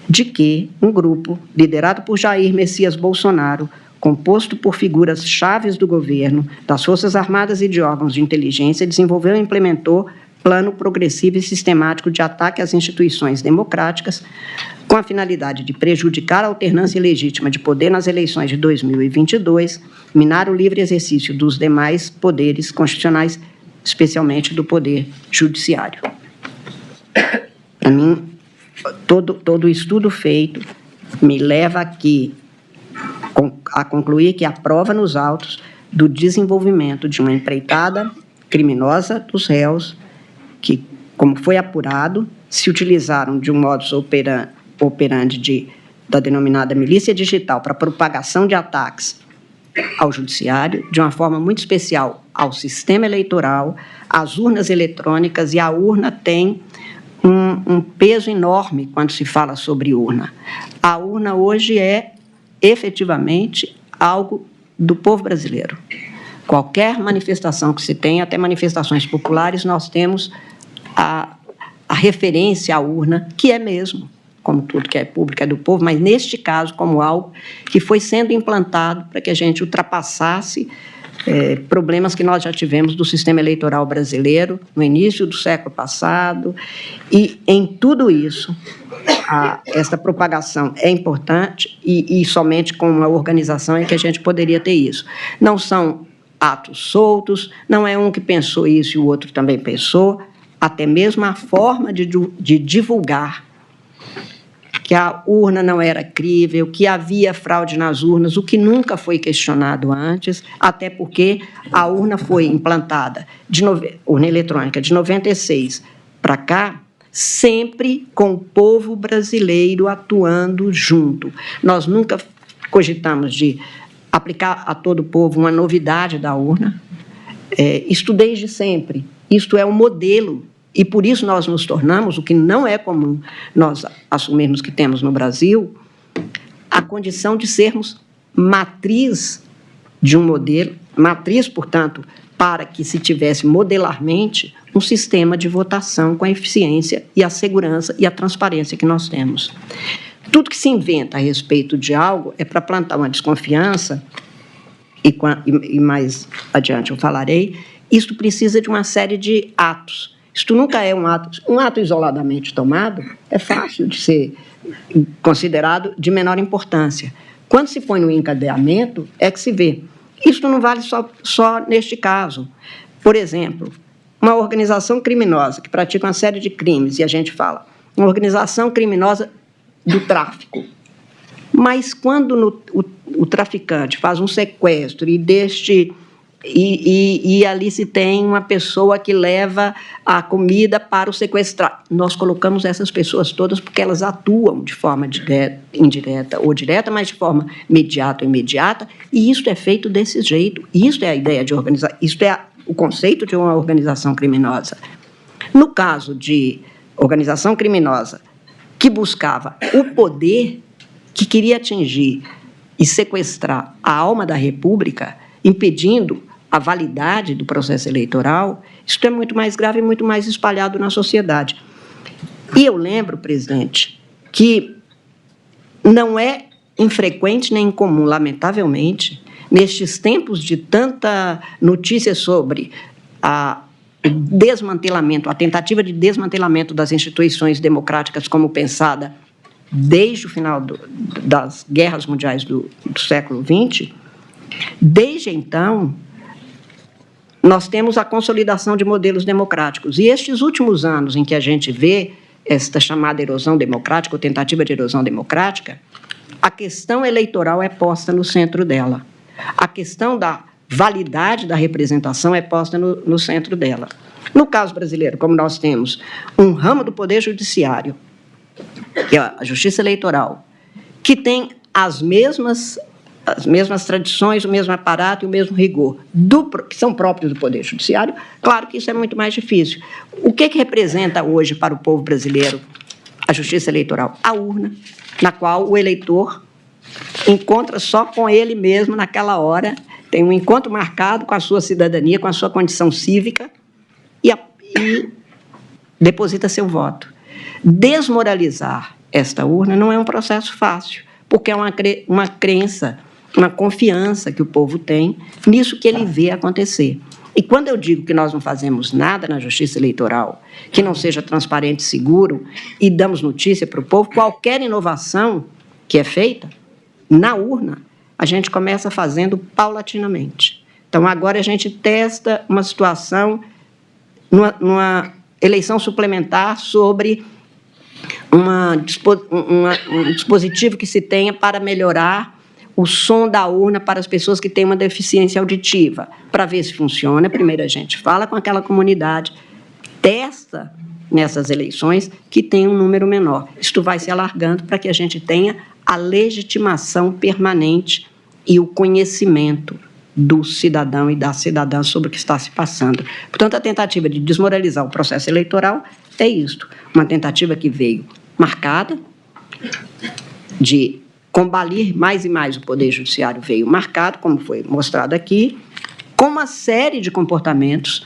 de que um grupo liderado por Jair Messias Bolsonaro, composto por figuras chaves do governo, das Forças Armadas e de órgãos de inteligência, desenvolveu e implementou plano progressivo e sistemático de ataque às instituições democráticas, com a finalidade de prejudicar a alternância legítima de poder nas eleições de 2022, minar o livre exercício dos demais poderes constitucionais, especialmente do poder judiciário. Para mim, todo o estudo feito me leva aqui a concluir que há prova nos autos do desenvolvimento de uma empreitada criminosa dos réus que, como foi apurado, se utilizaram de um modus operandi da denominada milícia digital para propagação de ataques ao judiciário, de uma forma muito especial ao sistema eleitoral, às urnas eletrônicas, e a urna tem um peso enorme quando se fala sobre urna. A urna hoje é, efetivamente, algo do povo brasileiro. Qualquer manifestação que se tenha, até manifestações populares, nós temos a referência à urna, que é mesmo, como tudo que é público é do povo, mas, neste caso, como algo que foi sendo implantado para que a gente ultrapassasse problemas que nós já tivemos do sistema eleitoral brasileiro no início do século passado. E, em tudo isso, esta propagação é importante e somente com uma organização é que a gente poderia ter isso. Não são atos soltos, não é um que pensou isso e o outro também pensou, até mesmo a forma de divulgar que a urna não era crível, que havia fraude nas urnas, o que nunca foi questionado antes, até porque a urna foi implantada, urna eletrônica, de 96 para cá, sempre com o povo brasileiro atuando junto. Nós nunca cogitamos de aplicar a todo o povo uma novidade da urna. Isto desde sempre. Isto é um modelo. E, por isso, nós nos tornamos, o que não é comum nós assumirmos que temos no Brasil, a condição de sermos matriz de um modelo, matriz, portanto, para que se tivesse modelarmente um sistema de votação com a eficiência e a segurança e a transparência que nós temos. Tudo que se inventa a respeito de algo é para plantar uma desconfiança, e mais adiante eu falarei, isto precisa de uma série de atos. Isto nunca é um ato isoladamente tomado, é fácil de ser considerado de menor importância. Quando se põe no encadeamento, é que se vê. Isto não vale só neste caso. Por exemplo, uma organização criminosa que pratica uma série de crimes, e a gente fala, uma organização criminosa do tráfico. Mas quando o traficante faz um sequestro e ali se tem uma pessoa que leva a comida para o sequestrado, nós colocamos essas pessoas todas porque elas atuam de forma indireta ou direta, mas de forma mediata ou imediata, e isso é feito desse jeito. Isso é a ideia de organizar, isso é o conceito de uma organização criminosa. No caso de organização criminosa que buscava o poder, que queria atingir e sequestrar a alma da República, impedindo a validade do processo eleitoral, isso é muito mais grave e muito mais espalhado na sociedade. E eu lembro, presidente, que não é infrequente nem incomum, lamentavelmente, nestes tempos de tanta notícia sobre o desmantelamento, a tentativa de desmantelamento das instituições democráticas como pensada desde o final das guerras mundiais do século XX, desde então, nós temos a consolidação de modelos democráticos. E estes últimos anos em que a gente vê esta chamada erosão democrática, ou tentativa de erosão democrática, a questão eleitoral é posta no centro dela. A questão da validade da representação é posta no centro dela. No caso brasileiro, como nós temos um ramo do Poder Judiciário, que é a Justiça Eleitoral, que tem as mesmas tradições, o mesmo aparato e o mesmo rigor, que são próprios do Poder Judiciário, claro que isso é muito mais difícil. O que representa hoje para o povo brasileiro a Justiça Eleitoral? A urna, na qual o eleitor encontra só com ele mesmo, naquela hora, tem um encontro marcado com a sua cidadania, com a sua condição cívica e deposita seu voto. Desmoralizar esta urna não é um processo fácil, porque é uma crença, uma confiança que o povo tem nisso que ele vê acontecer. E quando eu digo que nós não fazemos nada na justiça eleitoral, que não seja transparente e seguro, e damos notícia para o povo, qualquer inovação que é feita na urna, a gente começa fazendo paulatinamente. Então, agora a gente testa uma numa eleição suplementar sobre um dispositivo que se tenha para melhorar o som da urna para as pessoas que têm uma deficiência auditiva. Para ver se funciona, primeiro a gente fala com aquela comunidade, testa nessas eleições que tem um número menor. Isto vai se alargando para que a gente tenha a legitimação permanente e o conhecimento do cidadão e da cidadã sobre o que está se passando. Portanto, a tentativa de desmoralizar o processo eleitoral é isto, uma tentativa que veio marcada de combalir mais e mais o Poder Judiciário, veio marcado, como foi mostrado aqui, com uma série de comportamentos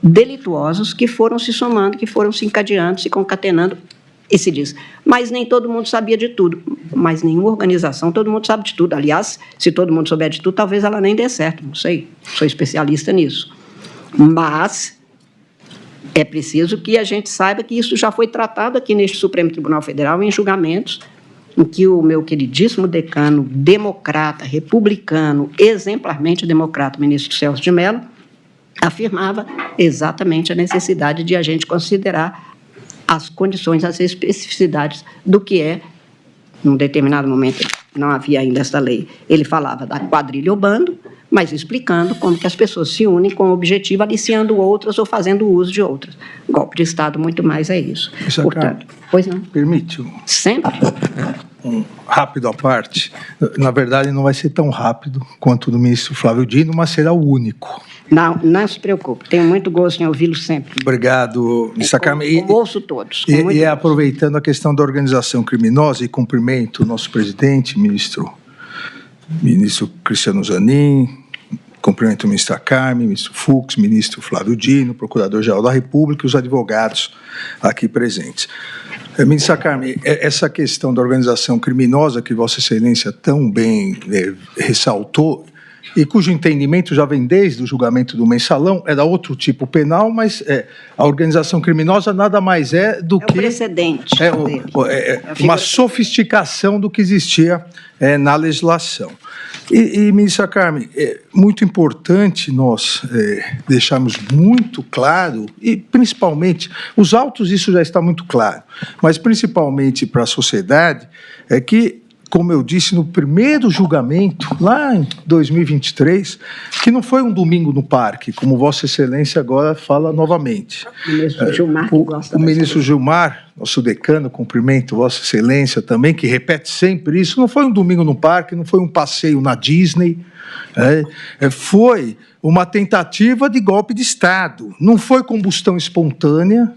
delituosos que foram se somando, que foram se encadeando, se concatenando, e se diz, mas nem todo mundo sabia de tudo, mas nenhuma organização, todo mundo sabe de tudo. Aliás, se todo mundo souber de tudo, talvez ela nem dê certo, não sei, sou especialista nisso. Mas é preciso que a gente saiba que isso já foi tratado aqui neste Supremo Tribunal Federal em julgamentos em que o meu queridíssimo decano, democrata, republicano, exemplarmente democrata, ministro Celso de Mello, afirmava exatamente a necessidade de a gente considerar as condições, as especificidades do que é, num determinado momento, não havia ainda essa lei, ele falava da quadrilha ou bando, mas explicando como que as pessoas se unem com o objetivo, aliciando outras ou fazendo uso de outras. Golpe de Estado, muito mais é isso. Portanto, pois não. Permite Sempre. um rápido à parte. Na verdade, não vai ser tão rápido quanto o do ministro Flávio Dino, mas será o único. Não se preocupe, tenho muito gosto em ouvi-lo sempre. Obrigado, ministra Carmen. Ouço todos. E aproveitando a questão da organização criminosa, e cumprimento o nosso presidente, ministro Cristiano Zanin, cumprimento o ministro Carmen, ministro Fux, ministro Flávio Dino, procurador-geral da República e os advogados aqui presentes. Ministra Carmen, essa questão da organização criminosa que Vossa Excelência tão bem ressaltou, e cujo entendimento já vem desde o julgamento do Mensalão, era outro tipo penal, mas a organização criminosa nada mais é do que... É o precedente dele. Uma sofisticação do que existia na legislação. E, ministra Carmen, é muito importante nós deixarmos muito claro, e principalmente, os autos isso já está muito claro, mas principalmente para a sociedade, é que, como eu disse no primeiro julgamento, lá em 2023, que não foi um domingo no parque, como Vossa Excelência agora fala novamente. O ministro Gilmar, que gosta o ministro Gilmar, nosso decano, cumprimento Vossa Excelência também, que repete sempre isso, não foi um domingo no parque, não foi um passeio na Disney, foi uma tentativa de golpe de Estado, não foi combustão espontânea,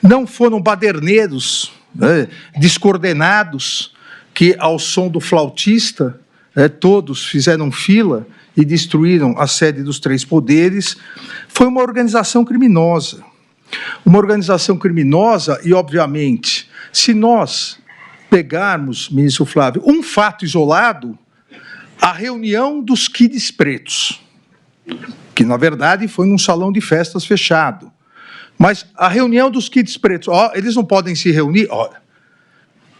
não foram baderneiros descoordenados, que, ao som do flautista, todos fizeram fila e destruíram a sede dos três poderes. Foi uma organização criminosa. Uma organização criminosa e, obviamente, se nós pegarmos, ministro Flávio, um fato isolado, a reunião dos kids pretos, que, na verdade, foi num salão de festas fechado. Mas a reunião dos kids pretos, eles não podem se reunir?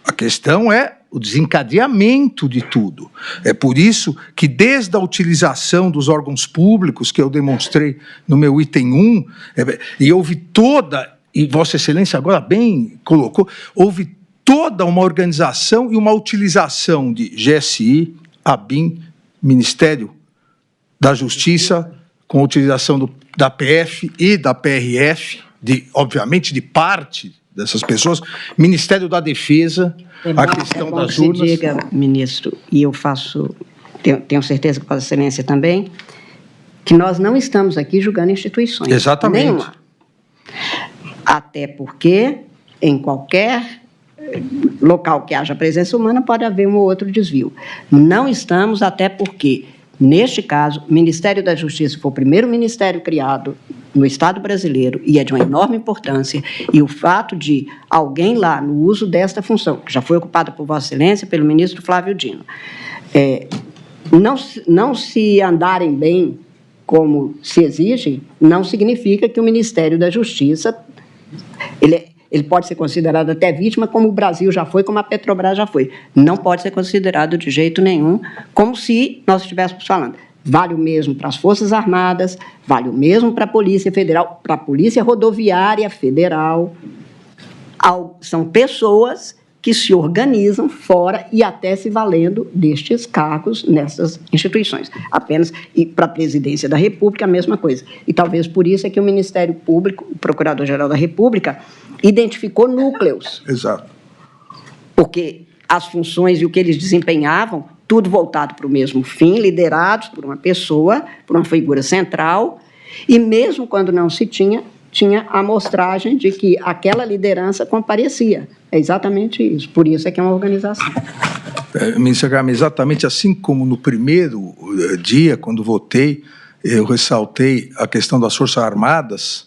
A questão é o desencadeamento de tudo. É por isso que, desde a utilização dos órgãos públicos, que eu demonstrei no meu item 1, e houve toda, e Vossa Excelência agora bem colocou, houve toda uma organização e uma utilização de GSI, ABIN, Ministério da Justiça, com a utilização da PF e da PRF, obviamente de parte dessas pessoas, Ministério da Defesa, a questão das urnas. Que diga, ministro, e eu tenho certeza que Vossa Excelência também, que nós não estamos aqui julgando instituições. Exatamente. Nenhuma. Até porque, em qualquer local que haja presença humana, pode haver um ou outro desvio. Não estamos, até porque Neste caso, o Ministério da Justiça foi o primeiro ministério criado no Estado brasileiro e é de uma enorme importância, e o fato de alguém lá, no uso desta função, que já foi ocupada por Vossa Excelência, pelo ministro Flávio Dino, não se andarem bem como se exige, não significa que o Ministério da Justiça, ele pode ser considerado até vítima, como o Brasil já foi, como a Petrobras já foi. Não pode ser considerado de jeito nenhum, como se nós estivéssemos falando. Vale o mesmo para as Forças Armadas, vale o mesmo para a Polícia Federal, para a Polícia Rodoviária Federal. São pessoas que se organizam fora e até se valendo destes cargos nessas instituições. Apenas, e para a Presidência da República, a mesma coisa. E talvez por isso é que o Ministério Público, o Procurador-Geral da República, identificou núcleos. Exato. Porque as funções e o que eles desempenhavam, tudo voltado para o mesmo fim, liderados por uma pessoa, por uma figura central, e mesmo quando não se tinha a amostragem de que aquela liderança comparecia. É exatamente isso. Por isso é que é uma organização. Ministra Carmen, exatamente assim como no primeiro dia, quando votei, eu ressaltei a questão das Forças Armadas,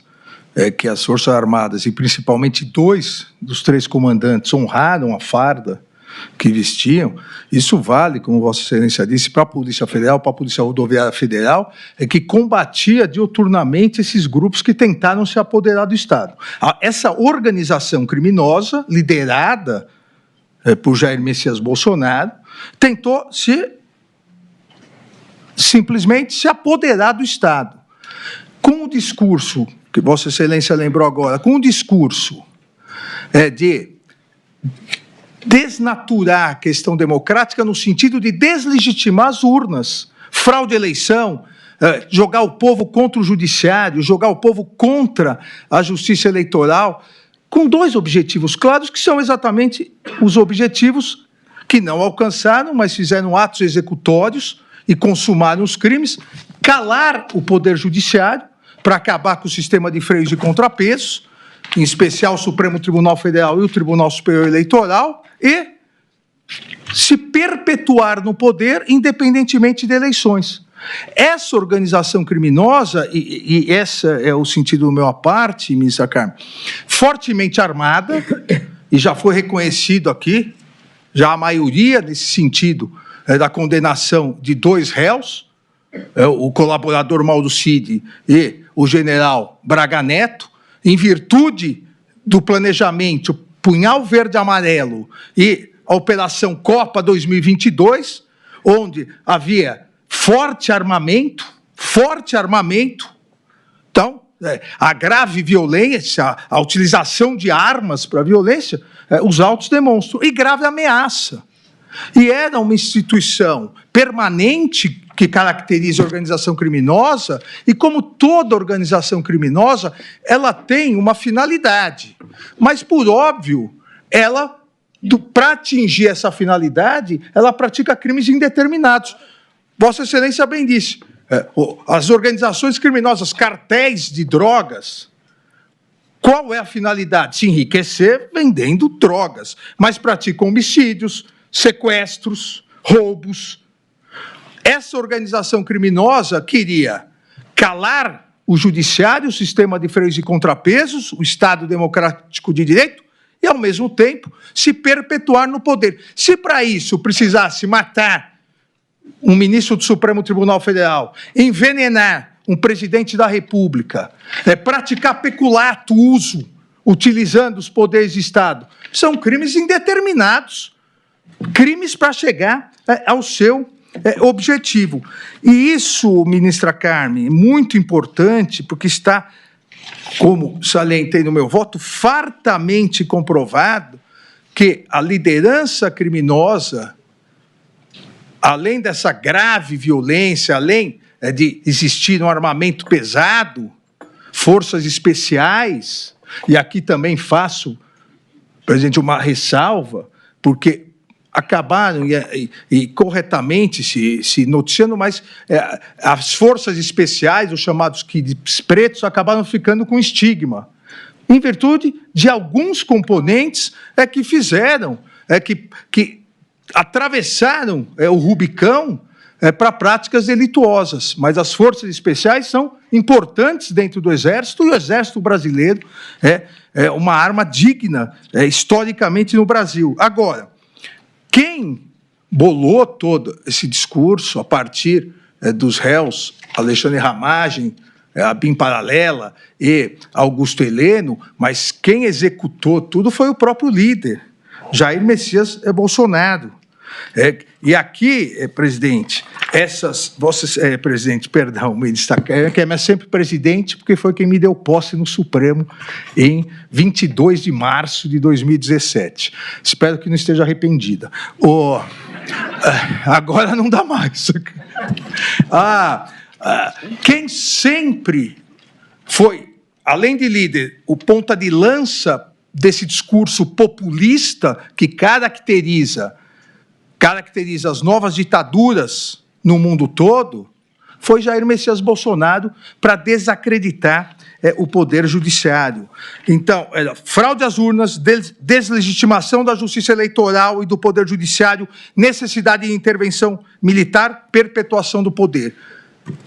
que as Forças Armadas, e principalmente 2 dos 3 comandantes, honraram a farda que vestiam. Isso vale, como Vossa Excelência disse, para a Polícia Federal, para a Polícia Rodoviária Federal, que combatia diuturnamente esses grupos que tentaram se apoderar do Estado. Essa organização criminosa, liderada por Jair Messias Bolsonaro, tentou simplesmente se apoderar do Estado. Com o discurso, que Vossa Excelência lembrou agora, com o discurso de desnaturar a questão democrática no sentido de deslegitimar as urnas, fraude à eleição, jogar o povo contra o judiciário, jogar o povo contra a justiça eleitoral, com 2 objetivos claros, que são exatamente os objetivos que não alcançaram, mas fizeram atos executórios e consumaram os crimes, calar o Poder Judiciário para acabar com o sistema de freios e contrapesos, em especial o Supremo Tribunal Federal e o Tribunal Superior Eleitoral, e se perpetuar no poder independentemente de eleições. Essa organização criminosa, e esse é o sentido do meu à parte, ministra Carmen, fortemente armada, e já foi reconhecido aqui, já a maioria nesse sentido da condenação de 2 réus, o colaborador Mauro Cid e o general Braga Neto, em virtude do planejamento Punhal Verde Amarelo e a Operação Copa 2022, onde havia forte armamento, então, a grave violência, a utilização de armas para violência, os autos demonstram, e grave ameaça. E era uma instituição permanente que caracteriza a organização criminosa, e como toda organização criminosa, ela tem uma finalidade. Mas, por óbvio, para atingir essa finalidade, ela pratica crimes indeterminados. Vossa Excelência bem disse, as organizações criminosas, cartéis de drogas, qual é a finalidade? Se enriquecer vendendo drogas, mas praticam homicídios, sequestros, roubos. Essa organização criminosa queria calar o judiciário, o sistema de freios e contrapesos, o Estado democrático de direito, e, ao mesmo tempo, se perpetuar no poder. Se, para isso, precisasse matar um ministro do Supremo Tribunal Federal, envenenar um presidente da República, praticar peculato, uso, utilizando os poderes de Estado, são crimes indeterminados, crimes para chegar ao seu objetivo. E isso, ministra Carmen, é muito importante, porque está, como salientei no meu voto, fartamente comprovado que a liderança criminosa, além dessa grave violência, além de existir um armamento pesado, forças especiais, e aqui também faço, presidente, uma ressalva, porque acabaram, e corretamente se noticiando, mas as forças especiais, os chamados kits pretos, acabaram ficando com estigma, em virtude de alguns componentes que fizeram, que atravessaram o Rubicão para práticas delituosas, mas as forças especiais são importantes dentro do Exército, e o Exército brasileiro é uma arma digna historicamente no Brasil. Agora, quem bolou todo esse discurso a partir dos réus Alexandre Ramagem, a BIM Paralela e Augusto Heleno, mas quem executou tudo foi o próprio líder, Jair Messias Bolsonaro. E aqui, presidente, presidente, perdão, me destacar, que é sempre presidente, porque foi quem me deu posse no Supremo em 22 de março de 2017. Espero que não esteja arrependida. Agora não dá mais. Quem sempre foi, além de líder, o ponta de lança desse discurso populista que caracteriza as novas ditaduras no mundo todo, foi Jair Messias Bolsonaro, para desacreditar o poder judiciário. Então, fraude às urnas, deslegitimação da justiça eleitoral e do poder judiciário, necessidade de intervenção militar, perpetuação do poder.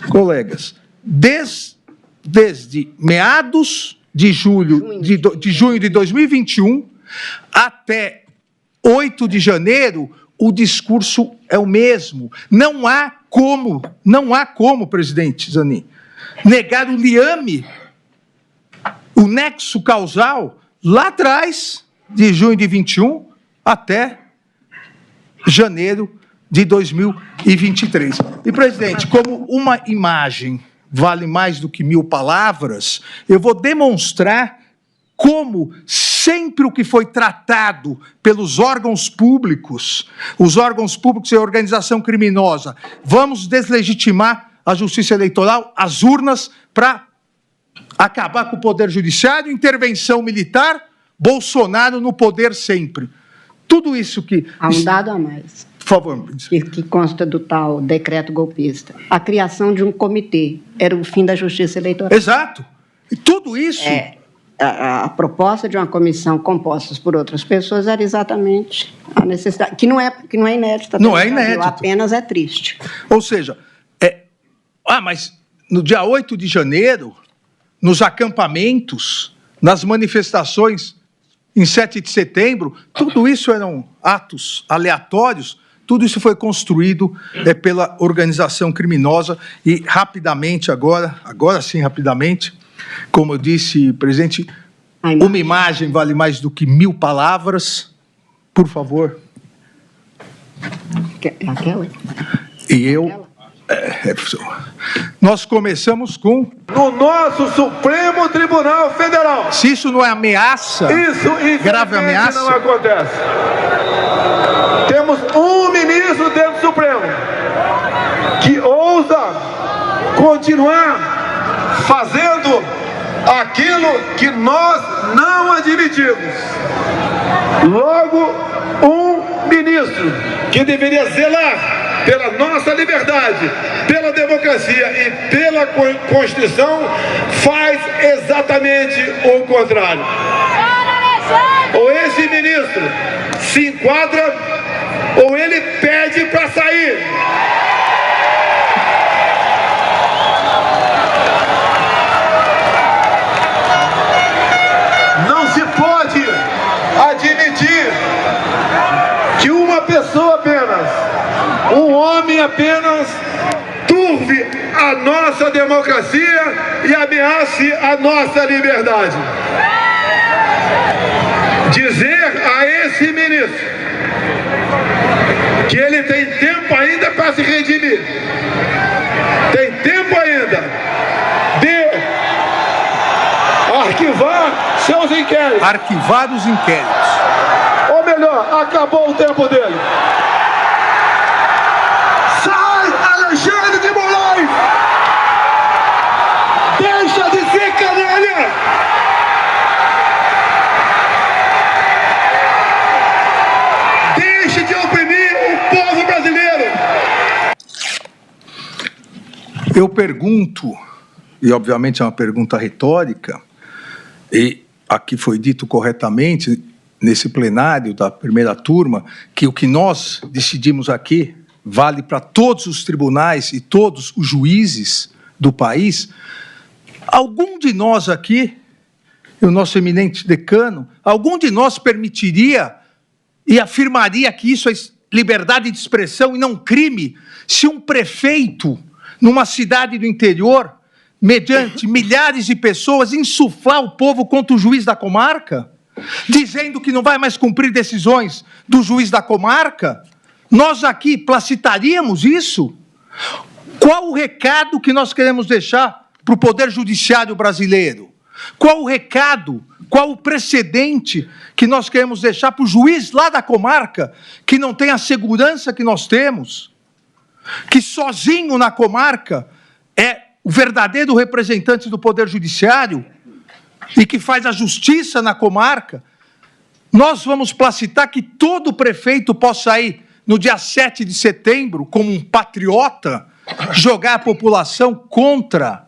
Colegas, desde meados de junho de 2021 até 8 de janeiro, o discurso é o mesmo. Não há como, presidente Zanin, negar o liame, o nexo causal, lá atrás, de junho de 21 até janeiro de 2023. E, presidente, como uma imagem vale mais do que 1000 palavras, eu vou demonstrar como sempre o que foi tratado pelos órgãos públicos e a organização criminosa, vamos deslegitimar a justiça eleitoral, as urnas, para acabar com o poder judiciário, intervenção militar, Bolsonaro no poder sempre. Tudo isso que... Há um dado a mais. Por favor. Que consta do tal decreto golpista. A criação de um comitê era o fim da justiça eleitoral. Exato. E tudo isso... A proposta de uma comissão composta por outras pessoas era exatamente a necessidade, que não é inédita. Não é inédito. Apenas é triste. Ou seja, mas no dia 8 de janeiro, nos acampamentos, nas manifestações, em 7 de setembro, tudo isso eram atos aleatórios, tudo isso foi construído pela organização criminosa e rapidamente agora sim, rapidamente, como eu disse, presidente, uma imagem vale mais do que 1000 palavras. Por favor. Aquela? E eu... nós começamos com... No nosso Supremo Tribunal Federal. Se isso não é ameaça, grave ameaça... não acontece. Temos um ministro dentro do Supremo que ousa continuar fazendo aquilo que nós não admitimos. Logo, um ministro que deveria zelar pela nossa liberdade, pela democracia e pela Constituição, faz exatamente o contrário. Ou esse ministro se enquadra, ou ele pede para sair. Não se pode admitir que uma pessoa apenas, um homem apenas, turve a nossa democracia e ameace a nossa liberdade. Dizer a esse ministro que ele tem tempo ainda para se redimir, tem tempo ainda de arquivar seus inquéritos. Arquivar os inquéritos. Ou melhor, acabou o tempo dele. Sai, Alexandre de Moraes! Deixa de ser canalha! Deixe de oprimir o povo brasileiro! Eu pergunto, e obviamente é uma pergunta retórica, e aqui foi dito corretamente, nesse plenário da primeira turma, que o que nós decidimos aqui vale para todos os tribunais e todos os juízes do país, algum de nós aqui, o nosso eminente decano, algum de nós permitiria e afirmaria que isso é liberdade de expressão e não crime, se um prefeito, numa cidade do interior, mediante milhares de pessoas, insuflar o povo contra o juiz da comarca, dizendo que não vai mais cumprir decisões do juiz da comarca? Nós aqui placitaríamos isso? Qual o recado que nós queremos deixar para o Poder Judiciário brasileiro? Qual o recado, qual o precedente que nós queremos deixar para o juiz lá da comarca, que não tem a segurança que nós temos, que sozinho na comarca é o verdadeiro representante do Poder Judiciário e que faz a justiça na comarca? Nós vamos placitar que todo prefeito possa ir no dia 7 de setembro, como um patriota, jogar a população contra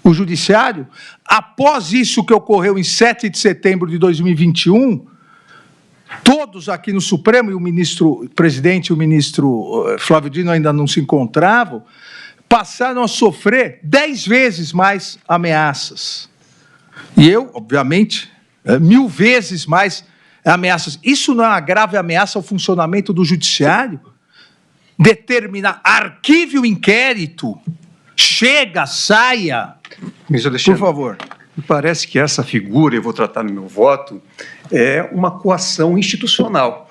o judiciário? Após isso que ocorreu em 7 de setembro de 2021, todos aqui no Supremo, e o presidente e o ministro Flávio Dino ainda não se encontravam, passaram a sofrer 10 vezes mais ameaças. E eu, obviamente, 1000 vezes mais ameaças. Isso não é uma grave ameaça ao funcionamento do judiciário? Determinar, arquive o inquérito, chega, saia. Ministro Alexandre, por favor. Me parece que essa figura, eu vou tratar no meu voto, é uma coação institucional,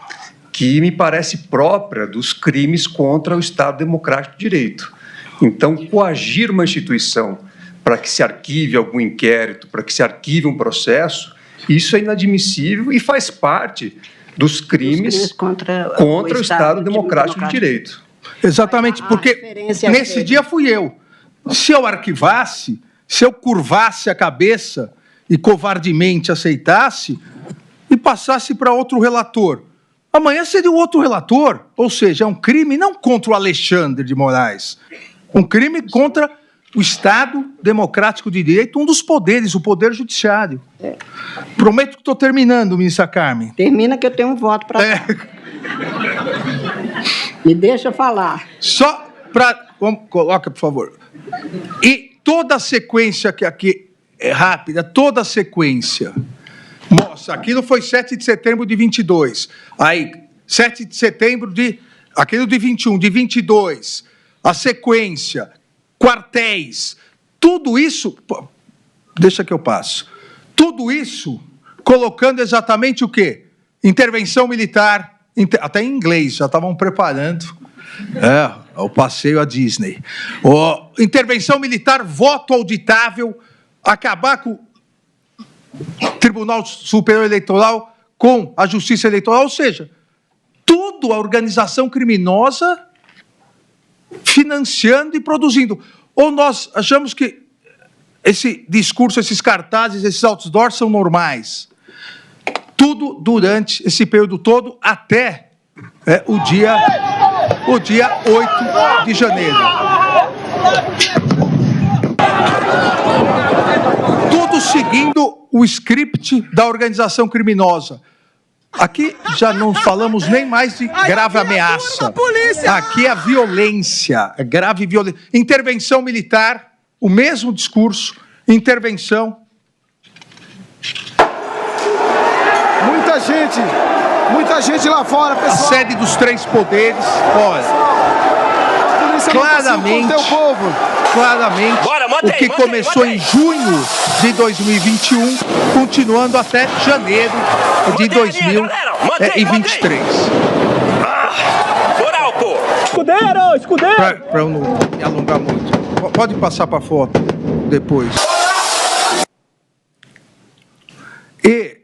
que me parece própria dos crimes contra o Estado Democrático de Direito. Então, coagir uma instituição para que se arquive algum inquérito, para que se arquive um processo, isso é inadmissível e faz parte dos crimes contra o Estado Democrático de Direito. Exatamente, porque nesse dia fui eu. Se eu arquivasse, se eu curvasse a cabeça e covardemente aceitasse e passasse para outro relator, amanhã seria o outro relator. Ou seja, é um crime não contra o Alexandre de Moraes, um crime contra o Estado Democrático de Direito, um dos poderes, o Poder Judiciário. Prometo que estou terminando, ministra Carmen. Termina que eu tenho um voto para dar. Me deixa falar. Só para... Coloca, por favor. E toda a sequência que aqui é rápida, toda a sequência. Nossa, aquilo foi 7 de setembro de 22. Aí, 7 de setembro de... Aquilo de 21, de 22. A sequência, quartéis, tudo isso... Deixa que eu passo. Tudo isso colocando exatamente o quê? Intervenção militar, até em inglês, já estavam preparando o passeio à Disney. Intervenção militar, voto auditável, acabar com o Tribunal Superior Eleitoral, com a Justiça Eleitoral, ou seja, tudo a organização criminosa financiando e produzindo. Ou nós achamos que esse discurso, esses cartazes, esses outdoors são normais. Tudo durante esse período todo, até o dia 8 de janeiro. Tudo seguindo o script da organização criminosa. Aqui já não falamos nem mais de grave ameaça. Aqui é a violência, é grave violência. Intervenção militar, o mesmo discurso, intervenção. Muita gente lá fora, pessoal. A sede dos 3 poderes, olha, claramente, o que começou em junho de 2021, continuando até janeiro de 2023. Escudeiro! Para eu não me alongar muito. Pode passar para a foto depois. E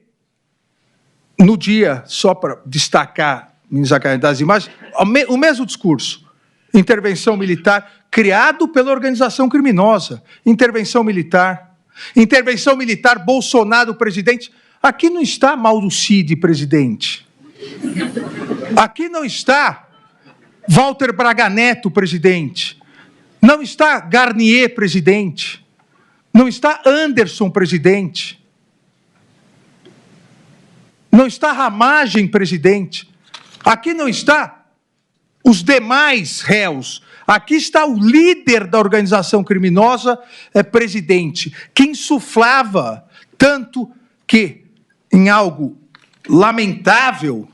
no dia, só para destacar, das imagens, o mesmo discurso. Intervenção militar, criado pela organização criminosa. Intervenção militar, Bolsonaro, presidente. Aqui não está Mauro Cid, presidente. Aqui não está Walter Braga Neto, presidente. Não está Garnier, presidente. Não está Anderson, presidente. Não está Ramagem, presidente. Aqui não está os demais réus. Aqui está o líder da organização criminosa, presidente, que insuflava tanto que, em algo lamentável,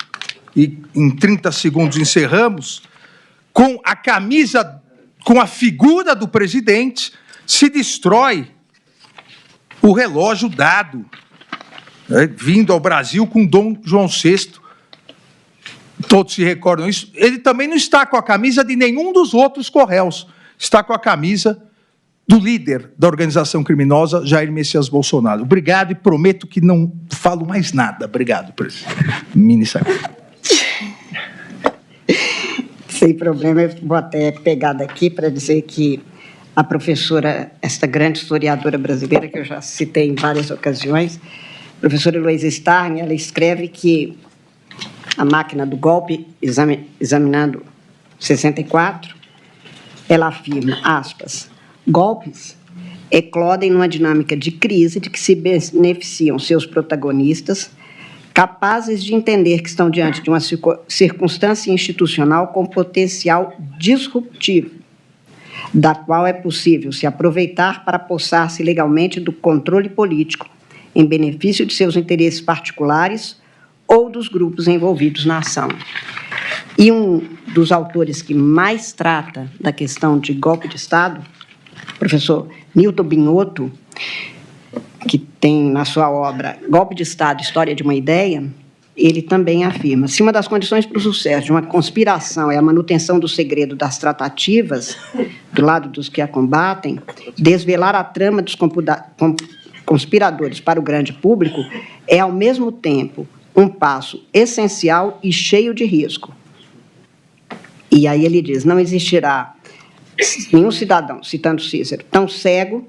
e em 30 segundos encerramos, com a camisa, com a figura do presidente, se destrói o relógio dado, vindo ao Brasil com Dom João VI. Todos se recordam isso. Ele também não está com a camisa de nenhum dos outros corréus, está com a camisa do líder da organização criminosa, Jair Messias Bolsonaro. Obrigado e prometo que não falo mais nada. Obrigado, presidente. Sem problema, eu vou até pegar daqui para dizer que a professora, esta grande historiadora brasileira, que eu já citei em várias ocasiões, a professora Heloísa Starling, ela escreve que a máquina do golpe, examinando 64, ela afirma, aspas, golpes eclodem numa dinâmica de crise de que se beneficiam seus protagonistas, capazes de entender que estão diante de uma circunstância institucional com potencial disruptivo, da qual é possível se aproveitar para apossar-se legalmente do controle político, em benefício de seus interesses particulares ou dos grupos envolvidos na ação. E um dos autores que mais trata da questão de golpe de Estado, o professor Nilton Binotto, que tem na sua obra Golpe de Estado, História de uma Ideia, ele também afirma, se uma das condições para o sucesso de uma conspiração é a manutenção do segredo das tratativas, do lado dos que a combatem, desvelar a trama dos conspiradores para o grande público é, ao mesmo tempo, um passo essencial e cheio de risco. E aí ele diz, não existirá nenhum cidadão, citando Cícero, tão cego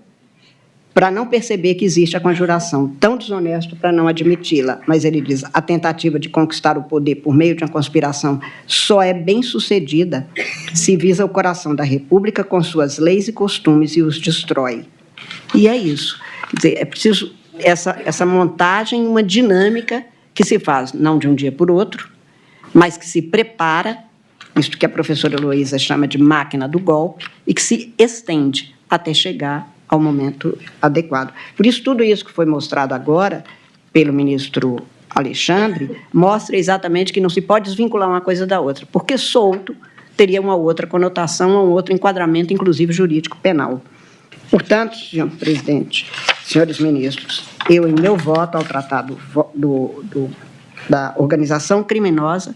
para não perceber que existe a conjuração, tão desonesto para não admiti-la. Mas ele diz, a tentativa de conquistar o poder por meio de uma conspiração só é bem-sucedida se visa o coração da República com suas leis e costumes e os destrói. E é isso. Quer dizer, é preciso essa montagem, uma dinâmica que se faz, não de um dia por outro, mas que se prepara, isto que a professora Heloísa chama de máquina do golpe, e que se estende até chegar ao momento adequado. Por isso, tudo isso que foi mostrado agora pelo ministro Alexandre mostra exatamente que não se pode desvincular uma coisa da outra, porque solto teria uma outra conotação, um outro enquadramento, inclusive jurídico penal. Portanto, senhor presidente, senhores ministros, eu, em meu voto ao tratado da organização criminosa,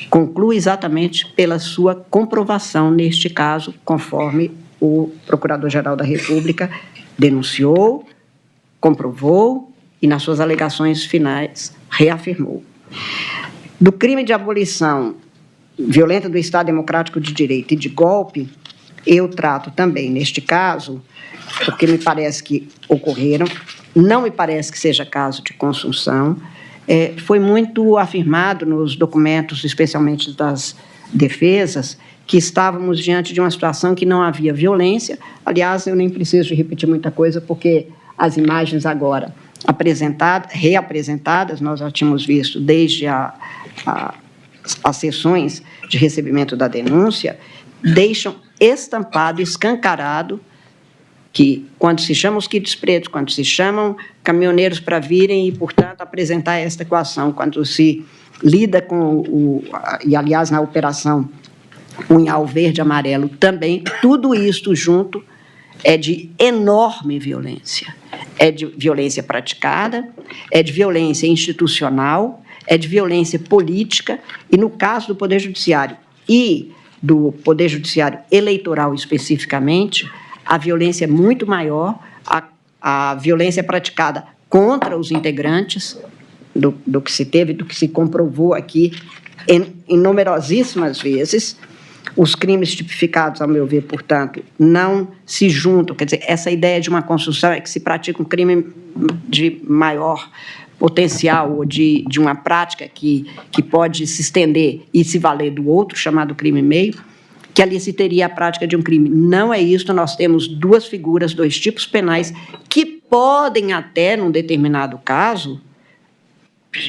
concluo exatamente pela sua comprovação neste caso, conforme o Procurador-Geral da República denunciou, comprovou e, nas suas alegações finais, reafirmou. Do crime de abolição violenta do Estado Democrático de Direito e de golpe, eu trato também, neste caso, porque me parece que ocorreram, não me parece que seja caso de consunção, foi muito afirmado nos documentos, especialmente das defesas, que estávamos diante de uma situação que não havia violência. Aliás, eu nem preciso de repetir muita coisa, porque as imagens agora reapresentadas, nós já tínhamos visto desde as sessões de recebimento da denúncia, deixam estampado, escancarado, que quando se chamam os kits pretos, quando se chamam caminhoneiros para virem e, portanto, apresentar esta equação, quando se lida com e, aliás, na operação Punhal Verde e Amarelo também, tudo isto junto é de enorme violência. É de violência praticada, é de violência institucional, é de violência política, e no caso do Poder Judiciário e do Poder Judiciário eleitoral especificamente, a violência é muito maior, a violência praticada contra os integrantes do que se teve, do que se comprovou aqui em numerosíssimas vezes. Os crimes tipificados, ao meu ver, portanto, não se juntam. Quer dizer, essa ideia de uma construção é que se pratica um crime de maior potencial ou de uma prática que pode se estender e se valer do outro, chamado crime meio, que ali se teria a prática de um crime. Não é isso, nós temos duas figuras, dois tipos penais, que podem até, num determinado caso,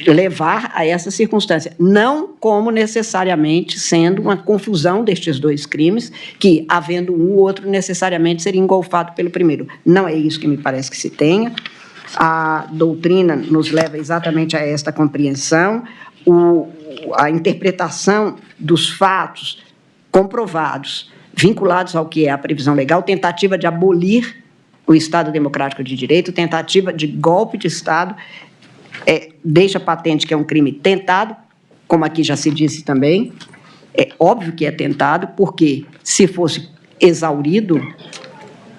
levar a essa circunstância, não como necessariamente sendo uma confusão destes dois crimes, que, havendo um ou outro, necessariamente seria engolfado pelo primeiro. Não é isso que me parece que se tenha. A doutrina nos leva exatamente a esta compreensão, a interpretação dos fatos comprovados, vinculados ao que é a previsão legal, tentativa de abolir o Estado Democrático de Direito, tentativa de golpe de Estado, deixa patente que é um crime tentado, como aqui já se disse também. É óbvio que é tentado, porque se fosse exaurido,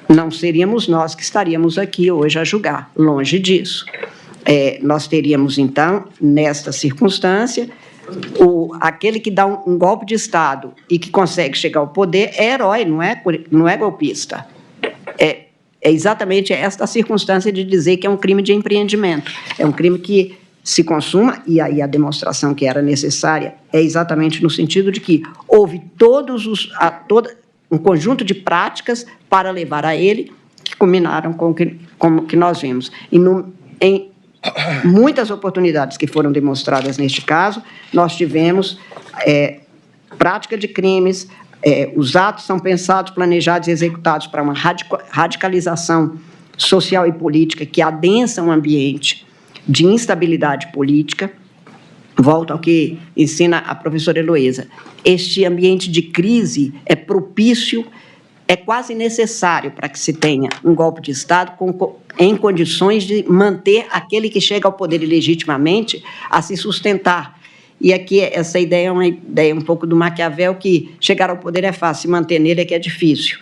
não seríamos nós que estaríamos aqui hoje a julgar, longe disso. Nós teríamos, então, nesta circunstância, aquele que dá um golpe de Estado e que consegue chegar ao poder é herói, não é golpista. É exatamente esta circunstância de dizer que é um crime de empreendimento. É um crime que se consuma, e aí a demonstração que era necessária é exatamente no sentido de que houve todo um conjunto de práticas para levar a ele, que culminaram com o que nós vimos. Em muitas oportunidades que foram demonstradas neste caso, nós tivemos prática de crimes. Os atos são pensados, planejados e executados para uma radicalização social e política que adensa um ambiente de instabilidade política. Volto ao que ensina a professora Heloísa. Este ambiente de crise é propício, é quase necessário para que se tenha um golpe de Estado em condições de manter aquele que chega ao poder ilegitimamente a se sustentar. E aqui essa ideia é uma ideia um pouco do Maquiavel, que chegar ao poder é fácil, manter nele é que é difícil.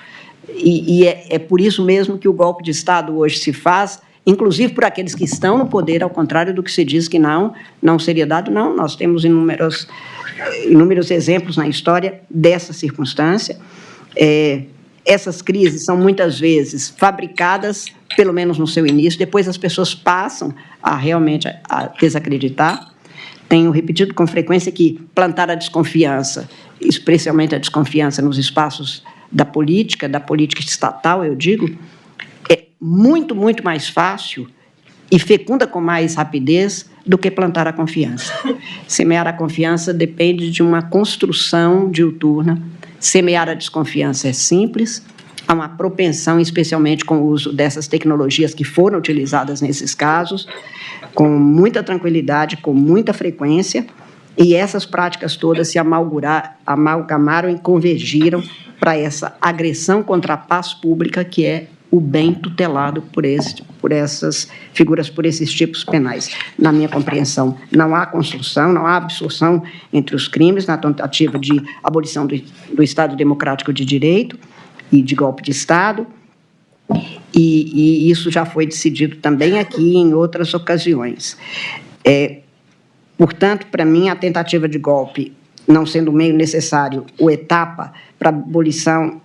E é por isso mesmo que o golpe de Estado hoje se faz, inclusive por aqueles que estão no poder, ao contrário do que se diz que não seria dado. Não, nós temos inúmeros exemplos na história dessa circunstância. Essas crises são muitas vezes fabricadas, pelo menos no seu início, depois as pessoas passam realmente a desacreditar. Tenho repetido com frequência que plantar a desconfiança, especialmente a desconfiança nos espaços da política estatal, eu digo, é muito, muito mais fácil e fecunda com mais rapidez do que plantar a confiança. Semear a confiança depende de uma construção diuturna. Semear a desconfiança é simples, há uma propensão, especialmente com o uso dessas tecnologias que foram utilizadas nesses casos, com muita tranquilidade, com muita frequência, e essas práticas todas se amalgamaram e convergiram para essa agressão contra a paz pública, que é o bem tutelado por essas figuras, por esses tipos penais. Na minha compreensão, não há construção, não há absorção entre os crimes na tentativa de abolição do Estado Democrático de Direito e de golpe de Estado, e isso já foi decidido também aqui em outras ocasiões. Portanto, para mim, a tentativa de golpe, não sendo meio necessário ou etapa para abolição,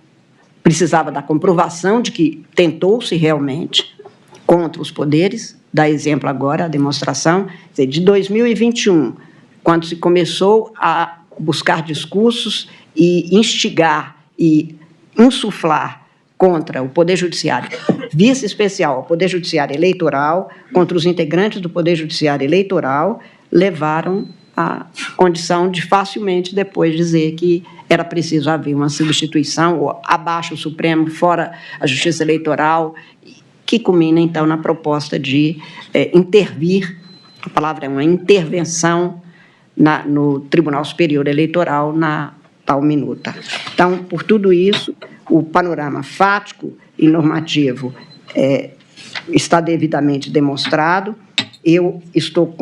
precisava da comprovação de que tentou-se realmente contra os poderes. Dá exemplo agora, a demonstração de 2021, quando se começou a buscar discursos e instigar e insuflar contra o Poder Judiciário, vice especial ao Poder Judiciário Eleitoral, contra os integrantes do Poder Judiciário Eleitoral, levaram à condição de facilmente depois dizer que era preciso haver uma substituição, ou abaixo o Supremo, fora a Justiça Eleitoral, que culmina, então, na proposta de intervir, a palavra é uma intervenção no Tribunal Superior Eleitoral na tal minuta. Então, por tudo isso, o panorama fático e normativo está devidamente demonstrado. Eu estou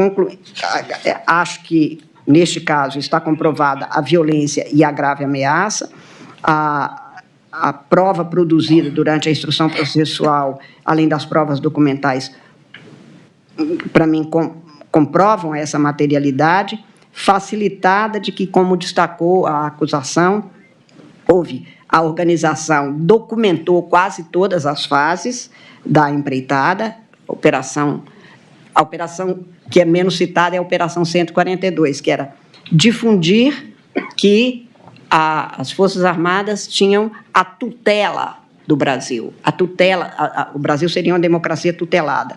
acho que, neste caso, está comprovada a violência e a grave ameaça. A prova produzida durante a instrução processual, além das provas documentais, para mim, comprovam essa materialidade, facilitada de que, como destacou a acusação, a organização documentou quase todas as fases da empreitada. A operação que é menos citada é a Operação 142, que era difundir que as Forças Armadas tinham a tutela do Brasil. O Brasil seria uma democracia tutelada,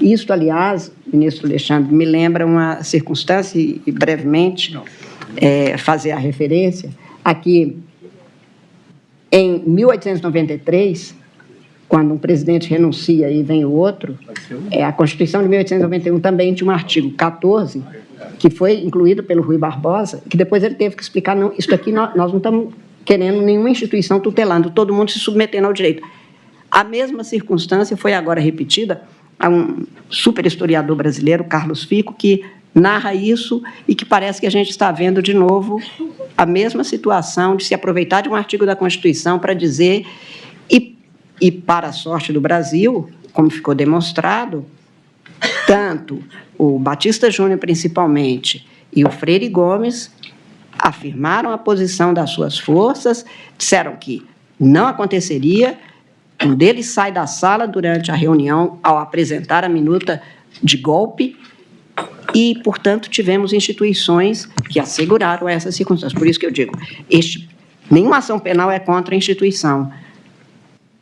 Isso, aliás, ministro Alexandre, me lembra uma circunstância, e brevemente fazer a referência, aqui em 1893, quando um presidente renuncia e vem o outro, a Constituição de 1891 também tinha um artigo 14, que foi incluído pelo Rui Barbosa, que depois ele teve que explicar, não, isso aqui nós não estamos querendo nenhuma instituição tutelando, todo mundo se submetendo ao direito. A mesma circunstância foi agora repetida a um super historiador brasileiro, Carlos Fico, que narra isso e que parece que a gente está vendo de novo a mesma situação de se aproveitar de um artigo da Constituição para dizer, e para a sorte do Brasil, como ficou demonstrado, tanto o Batista Júnior, principalmente, e o Freire Gomes afirmaram a posição das suas forças, disseram que não aconteceria. Um deles sai da sala durante a reunião ao apresentar a minuta de golpe e, portanto, tivemos instituições que asseguraram essas circunstâncias. Por isso que eu digo, nenhuma ação penal é contra a instituição.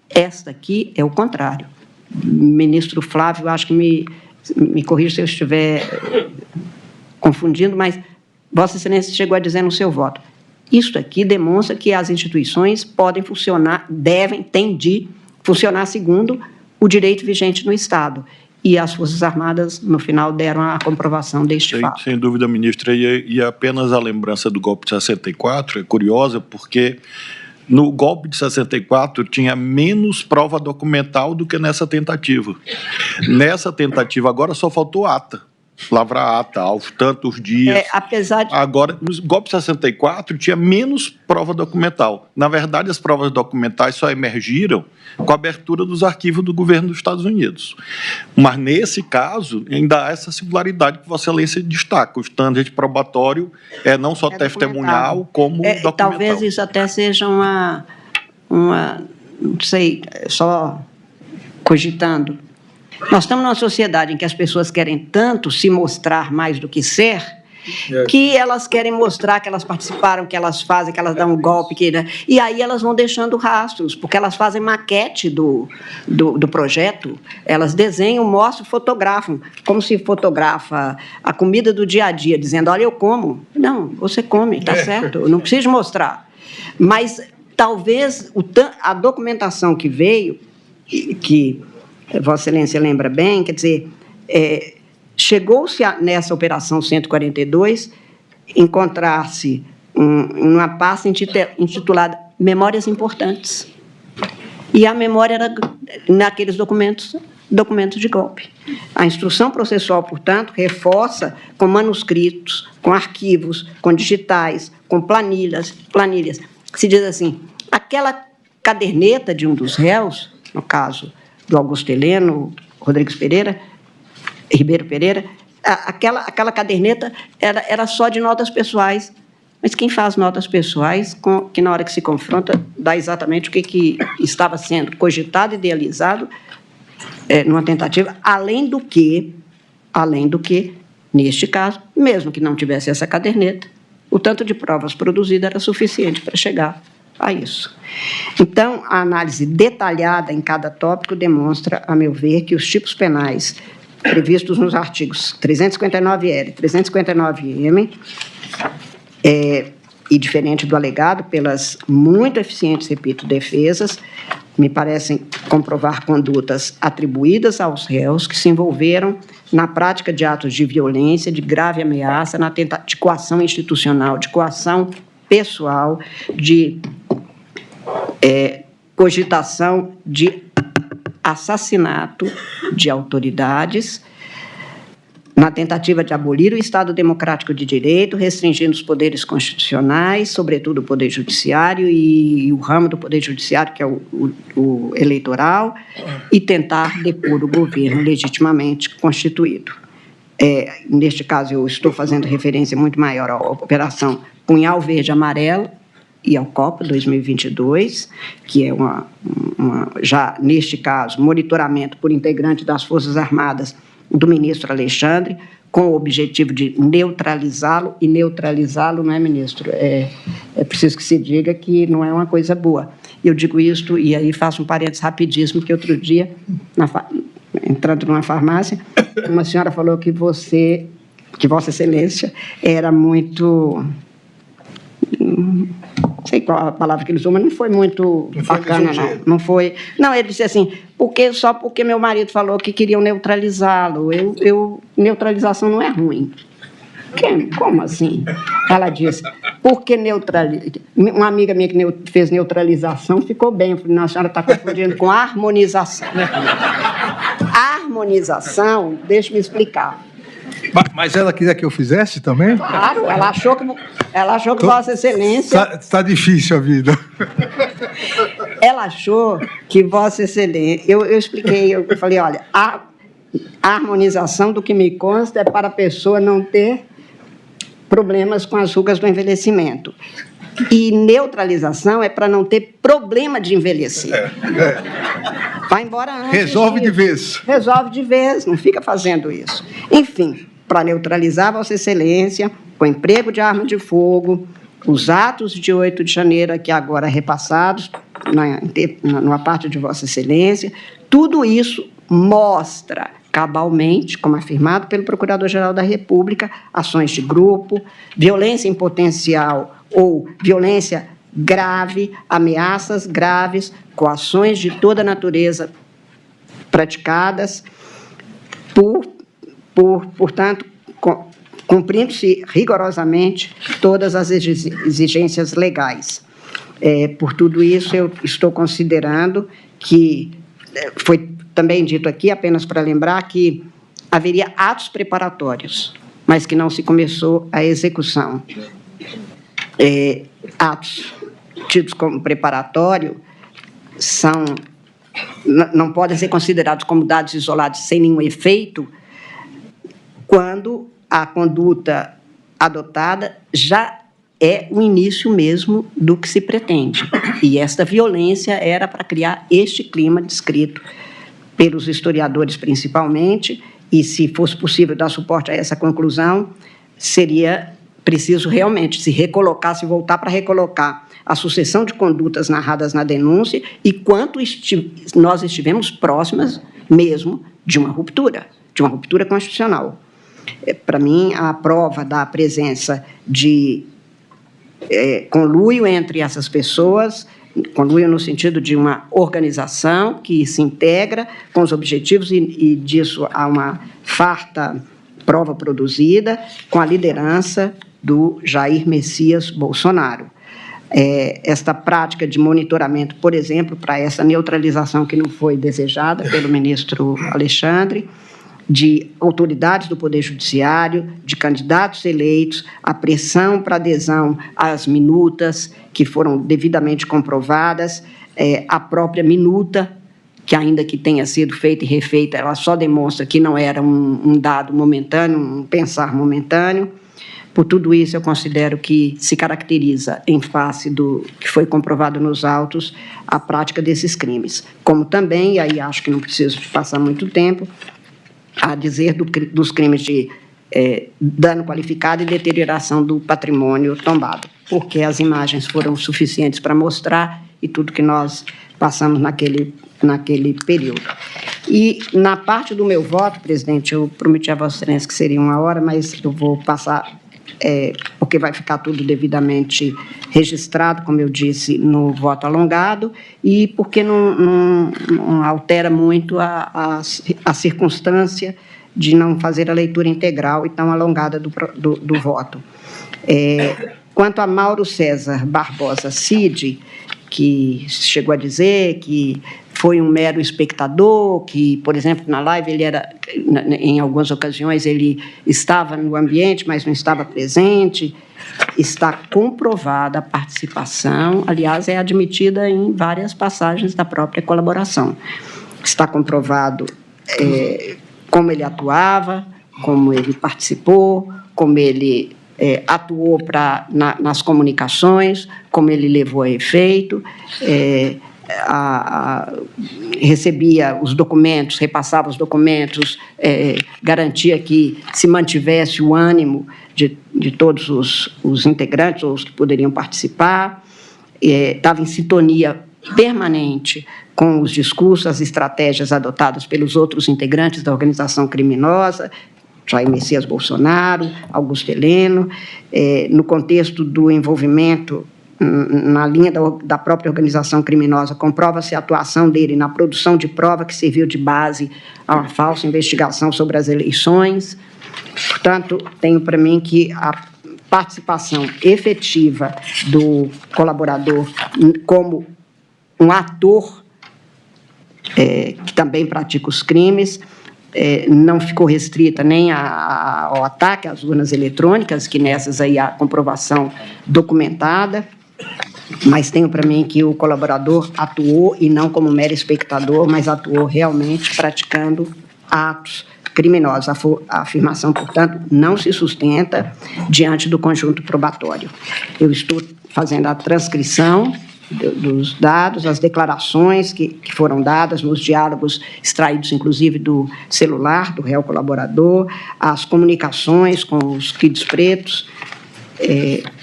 Esta aqui é o contrário. Ministro Flávio, acho que me corrija se eu estiver confundindo, mas Vossa Excelência chegou a dizer no seu voto. Isto aqui demonstra que as instituições podem funcionar, têm de funcionar segundo o direito vigente no Estado. E as Forças Armadas, no final, deram a comprovação deste fato. Sem dúvida, ministra. E apenas a lembrança do golpe de 64 é curiosa, porque no golpe de 64 tinha menos prova documental do que nessa tentativa. Nessa tentativa agora só faltou ata, lavrar ata aos tantos dias. Apesar de... Agora, no golpe de 64 tinha menos prova documental. Na verdade, as provas documentais só emergiram com a abertura dos arquivos do governo dos Estados Unidos. Mas, nesse caso, ainda há essa singularidade que Vossa Excelência destaca. O standard probatório é não só testemunhal, como documental. Talvez isso até seja uma não sei, só cogitando. Nós estamos numa sociedade em que as pessoas querem tanto se mostrar mais do que ser, que elas querem mostrar que elas participaram, que elas fazem, que elas dão um golpe, e aí elas vão deixando rastros, porque elas fazem maquete do projeto, elas desenham, mostram, fotografam, como se fotografa a comida do dia a dia, dizendo, olha, eu como. Não, você come, está certo, eu não preciso mostrar. Mas talvez a documentação que veio, que Vossa Excelência lembra bem, quer dizer, chegou-se nessa Operação 142 encontrar-se uma pasta intitulada Memórias Importantes. E a memória era naqueles documentos de golpe. A instrução processual, portanto, reforça com manuscritos, com arquivos, com digitais, com planilhas. Se diz assim, aquela caderneta de um dos réus, no caso do Augusto Heleno, Ribeiro Pereira, aquela caderneta era só de notas pessoais. Mas quem faz notas pessoais, que na hora que se confronta, dá exatamente o que estava sendo cogitado, idealizado, numa tentativa, além do que, neste caso, mesmo que não tivesse essa caderneta, o tanto de provas produzidas era suficiente para chegar a isso. Então, a análise detalhada em cada tópico demonstra, a meu ver, que os tipos penais previstos nos artigos 359-L e 359-M, e diferente do alegado, pelas muito eficientes, repito, defesas, me parecem comprovar condutas atribuídas aos réus que se envolveram na prática de atos de violência, de grave ameaça, de coação institucional, de coação pessoal, de cogitação de assassinato de autoridades, na tentativa de abolir o Estado democrático de direito, restringindo os poderes constitucionais, sobretudo o poder judiciário e o ramo do poder judiciário, que é o eleitoral, e tentar depor o governo legitimamente constituído. Neste caso, eu estou fazendo referência muito maior à Operação Punhal Verde Amarelo e ao Copa 2022, que é já, neste caso, monitoramento por integrante das Forças Armadas do ministro Alexandre, com o objetivo de neutralizá-lo, e neutralizá-lo, não é, ministro? É preciso que se diga que não é uma coisa boa. Eu digo isto, e aí faço um parênteses rapidíssimo, que outro dia, entrando numa farmácia, uma senhora falou que Vossa Excelência era muito... Não sei qual a palavra que ele usou, mas não foi muito bacana, não. Não foi... Não, ele disse assim, só porque meu marido falou que queriam neutralizá-lo. Neutralização não é ruim. Como assim? Ela disse, porque uma amiga minha que fez neutralização ficou bem. Eu falei, não, a senhora está confundindo com harmonização. Harmonização, deixa-me explicar. Mas ela queria que eu fizesse também? Claro, ela achou que Vossa Excelência... Está difícil a vida. Ela achou que Vossa Excelência... Eu expliquei, eu falei, olha, a harmonização, do que me consta, é para a pessoa não ter problemas com as rugas do envelhecimento. E neutralização é para não ter problema de envelhecer. Vai embora antes. Resolve de vez. Resolve de vez, não fica fazendo isso. Enfim, para neutralizar Vossa Excelência, o emprego de arma de fogo, os atos de 8 de janeiro, aqui agora repassados, numa parte de Vossa Excelência, tudo isso mostra cabalmente, como afirmado pelo Procurador-Geral da República, ações de grupo, violência em potencial ou violência grave, ameaças graves, coações de toda natureza praticadas, portanto, cumprindo-se rigorosamente todas as exigências legais. Por tudo isso, eu estou considerando que foi também dito aqui, apenas para lembrar, que haveria atos preparatórios, mas que não se começou a execução. Atos tidos como preparatório não podem ser considerados como dados isolados sem nenhum efeito quando a conduta adotada já é o início mesmo do que se pretende. E esta violência era para criar este clima descrito pelos historiadores principalmente, e se fosse possível dar suporte a essa conclusão, seria preciso realmente se voltar para recolocar a sucessão de condutas narradas na denúncia e quanto nós estivemos próximas mesmo de uma ruptura constitucional. Para mim, a prova da presença de conluio entre essas pessoas, conluio no sentido de uma organização que se integra com os objetivos, e disso há uma farta prova produzida com a liderança do Jair Messias Bolsonaro. Esta prática de monitoramento, por exemplo, para essa neutralização que não foi desejada pelo ministro Alexandre, de autoridades do Poder Judiciário, de candidatos eleitos, a pressão para adesão às minutas que foram devidamente comprovadas, a própria minuta, que ainda que tenha sido feita e refeita, ela só demonstra que não era um dado momentâneo, um pensar momentâneo. Por tudo isso, eu considero que se caracteriza, em face do que foi comprovado nos autos, a prática desses crimes. Como também, e aí acho que não preciso passar muito tempo, a dizer dos crimes de dano qualificado e deterioração do patrimônio tombado, porque as imagens foram suficientes para mostrar e tudo que nós passamos naquele período. E, na parte do meu voto, presidente, eu prometi a Vossa Excelência que seria 1 hora, mas eu vou passar, porque vai ficar tudo devidamente registrado, como eu disse, no voto alongado, e porque não altera muito a circunstância de não fazer a leitura integral e tão alongada do voto. Quanto a Mauro César Barbosa Cid, que chegou a dizer que foi um mero espectador, que, por exemplo, na live ele era, em algumas ocasiões, ele estava no ambiente, mas não estava presente. Está comprovada a participação, aliás, é admitida em várias passagens da própria colaboração. Está comprovado como ele atuava, como ele participou, como ele atuou nas comunicações, como ele levou a efeito, recebia os documentos, repassava os documentos, garantia que se mantivesse o ânimo de todos os integrantes, ou os que poderiam participar, estava em sintonia permanente com os discursos, as estratégias adotadas pelos outros integrantes da organização criminosa, Jair Messias Bolsonaro, Augusto Heleno, no contexto do envolvimento na linha da própria organização criminosa, comprova-se a atuação dele na produção de prova que serviu de base a uma falsa investigação sobre as eleições. Portanto, tenho para mim que a participação efetiva do colaborador como um ator que também pratica os crimes não ficou restrita nem ao ataque às urnas eletrônicas, que nessas aí há comprovação documentada, mas tenho para mim que o colaborador atuou, e não como mero espectador, mas atuou realmente praticando atos criminosos. A afirmação, portanto, não se sustenta diante do conjunto probatório. Eu estou fazendo a transcrição dos dados, as declarações que foram dadas nos diálogos extraídos, inclusive, do celular do réu colaborador, as comunicações com os kids pretos,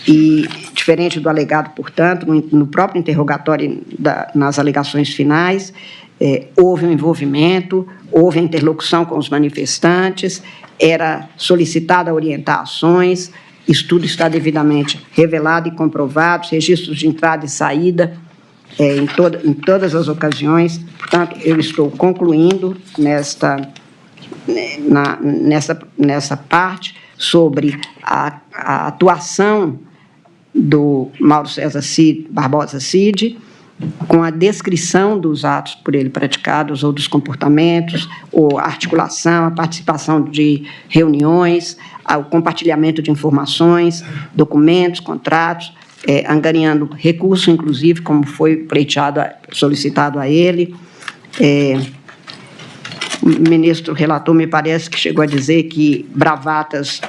e, diferente do alegado, portanto, no próprio interrogatório, nas alegações finais, houve um envolvimento, houve a interlocução com os manifestantes, era solicitada orientações, estudo está devidamente revelado e comprovado, registros de entrada e saída em todas as ocasiões. Portanto, eu estou concluindo nessa parte sobre a atuação do Mauro César Barbosa Cid, com a descrição dos atos por ele praticados, ou dos comportamentos, ou a articulação, a participação de reuniões, o compartilhamento de informações, documentos, contratos, angariando recurso, inclusive, como foi solicitado a ele. O ministro relator me parece que chegou a dizer que bravatas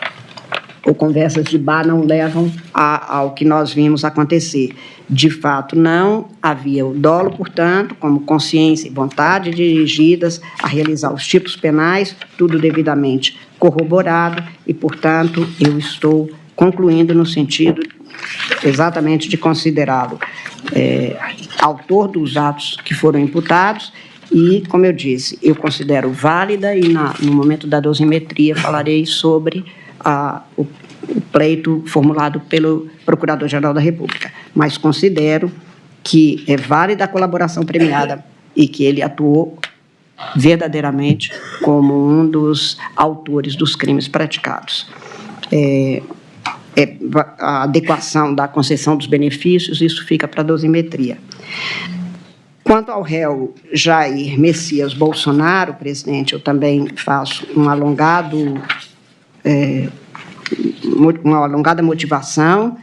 ou conversas de bar não levam ao que nós vimos acontecer. De fato, não havia o dolo, portanto, como consciência e vontade dirigidas a realizar os tipos penais, tudo devidamente corroborado, e, portanto, eu estou concluindo no sentido exatamente de considerá-lo autor dos atos que foram imputados. E, como eu disse, eu considero válida, e no momento da dosimetria falarei sobre o pleito formulado pelo Procurador-Geral da República, mas considero que é válida a colaboração premiada e que ele atuou verdadeiramente como um dos autores dos crimes praticados. A adequação da concessão dos benefícios, isso fica para a dosimetria. Quanto ao réu Jair Messias Bolsonaro, presidente, eu também faço uma alongada motivação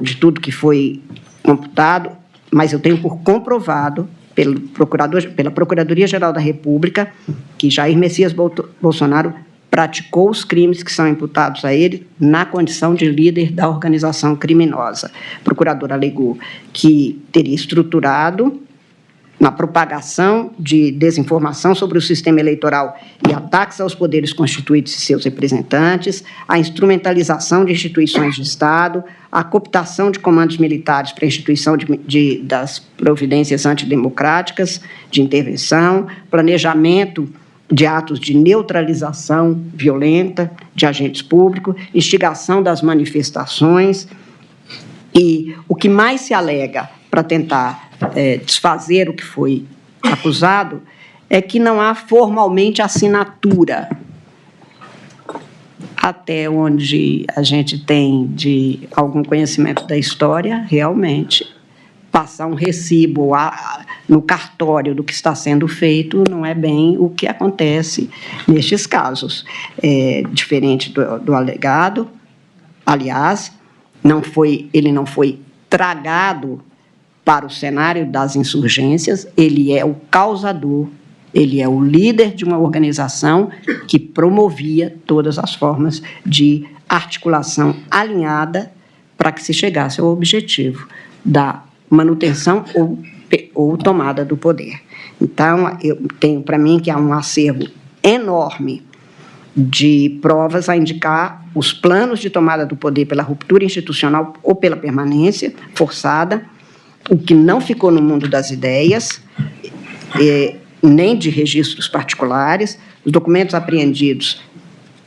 de tudo que foi computado, mas eu tenho por comprovado pela Procuradoria-Geral da República que Jair Messias Bolsonaro praticou os crimes que são imputados a ele na condição de líder da organização criminosa. O procurador alegou que teria estruturado na propagação de desinformação sobre o sistema eleitoral e ataques aos poderes constituídos e seus representantes, a instrumentalização de instituições de Estado, a cooptação de comandos militares para a instituição das providências antidemocráticas de intervenção, planejamento de atos de neutralização violenta de agentes públicos, instigação das manifestações, e o que mais se alega para tentar desfazer o que foi acusado é que não há formalmente assinatura. Até onde a gente tem de algum conhecimento da história, realmente, passar um recibo no cartório do que está sendo feito não é bem o que acontece nestes casos. Diferente do alegado, aliás, ele não foi tragado para o cenário das insurgências, ele é o causador, ele é o líder de uma organização que promovia todas as formas de articulação alinhada para que se chegasse ao objetivo da manutenção ou tomada do poder. Então, eu tenho para mim que há um acervo enorme de provas a indicar os planos de tomada do poder pela ruptura institucional ou pela permanência forçada, o que não ficou no mundo das ideias, nem de registros particulares. Os documentos apreendidos,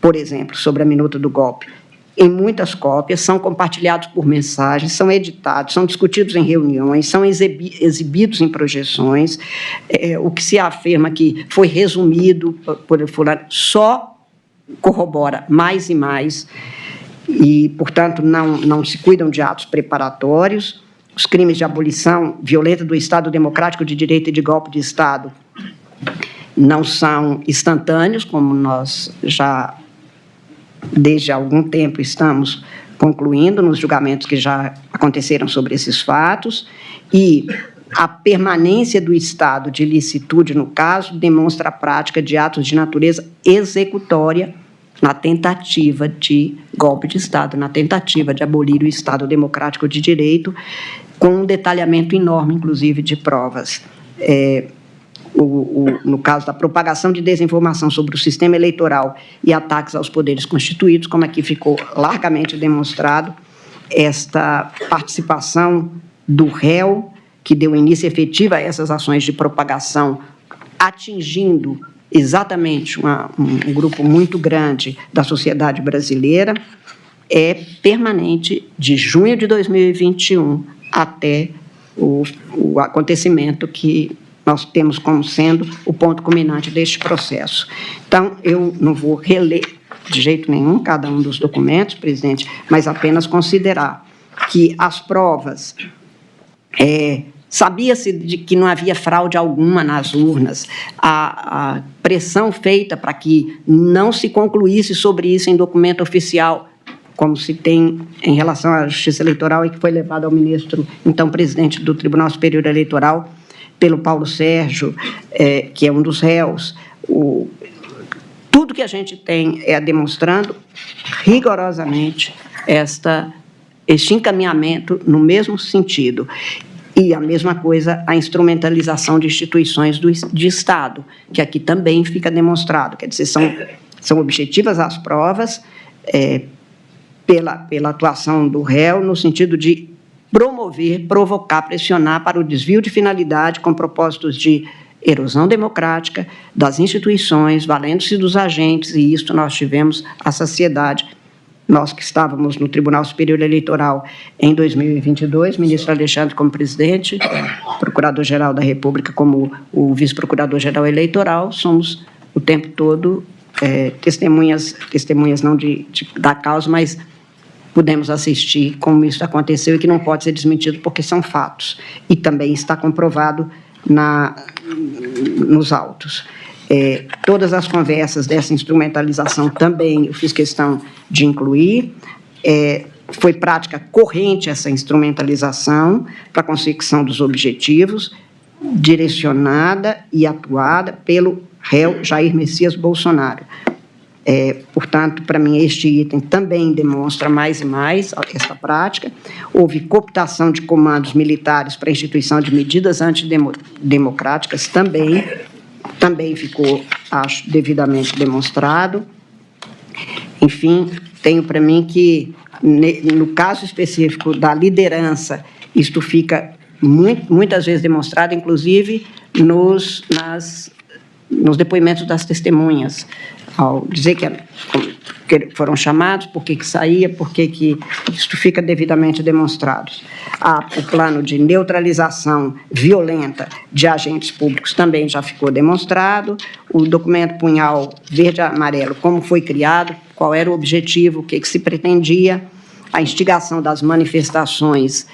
por exemplo, sobre a minuta do golpe, em muitas cópias, são compartilhados por mensagens, são editados, são discutidos em reuniões, são exibidos em projeções. O que se afirma que foi resumido por fulano só corrobora mais e mais, e, portanto, não se cuidam de atos preparatórios. Os crimes de abolição violenta do Estado democrático de direito e de golpe de Estado não são instantâneos, como nós já, desde algum tempo, estamos concluindo nos julgamentos que já aconteceram sobre esses fatos, e a permanência do estado de ilicitude, no caso, demonstra a prática de atos de natureza executória na tentativa de golpe de Estado, na tentativa de abolir o Estado democrático de direito, com um detalhamento enorme, inclusive, de provas. No caso da propagação de desinformação sobre o sistema eleitoral e ataques aos poderes constituídos, como aqui ficou largamente demonstrado, esta participação do réu, que deu início efetivo a essas ações de propagação, atingindo exatamente um grupo muito grande da sociedade brasileira, é permanente de junho de 2021 até o acontecimento que nós temos como sendo o ponto culminante deste processo. Então, eu não vou reler de jeito nenhum cada um dos documentos, presidente, mas apenas considerar que as provas, sabia-se de que não havia fraude alguma nas urnas, a pressão feita para que não se concluísse sobre isso em documento oficial, como se tem em relação à Justiça Eleitoral e que foi levado ao ministro, então presidente do Tribunal Superior Eleitoral, pelo Paulo Sérgio, que é um dos réus. Tudo que a gente tem é demonstrando rigorosamente este encaminhamento no mesmo sentido. E a mesma coisa, a instrumentalização de instituições de Estado, que aqui também fica demonstrado. Quer dizer, são objetivas as provas pela atuação do réu, no sentido de promover, provocar, pressionar para o desvio de finalidade com propósitos de erosão democrática das instituições, valendo-se dos agentes, e isto nós tivemos a saciedade. Nós que estávamos no Tribunal Superior Eleitoral em 2022, ministro Alexandre como presidente, procurador-geral da República como o vice-procurador-geral eleitoral, somos o tempo todo testemunhas não da causa, mas pudemos assistir como isso aconteceu e que não pode ser desmentido porque são fatos. E também está comprovado nos autos. Todas as conversas dessa instrumentalização também eu fiz questão de incluir. Foi prática corrente essa instrumentalização para a consecução dos objetivos, direcionada e atuada pelo réu Jair Messias Bolsonaro. Portanto, para mim, este item também demonstra mais e mais esta prática. Houve cooptação de comandos militares para a instituição de medidas antidemocráticas também ficou, acho, devidamente demonstrado. Enfim, tenho para mim que, no caso específico da liderança, isto fica muitas vezes demonstrado, inclusive nos depoimentos das testemunhas, ao dizer que foram chamados, por que saía, por que isto fica devidamente demonstrado. O plano de neutralização violenta de agentes públicos também já ficou demonstrado. O documento punhal verde e amarelo, como foi criado, qual era o objetivo, o que se pretendia, a instigação das manifestações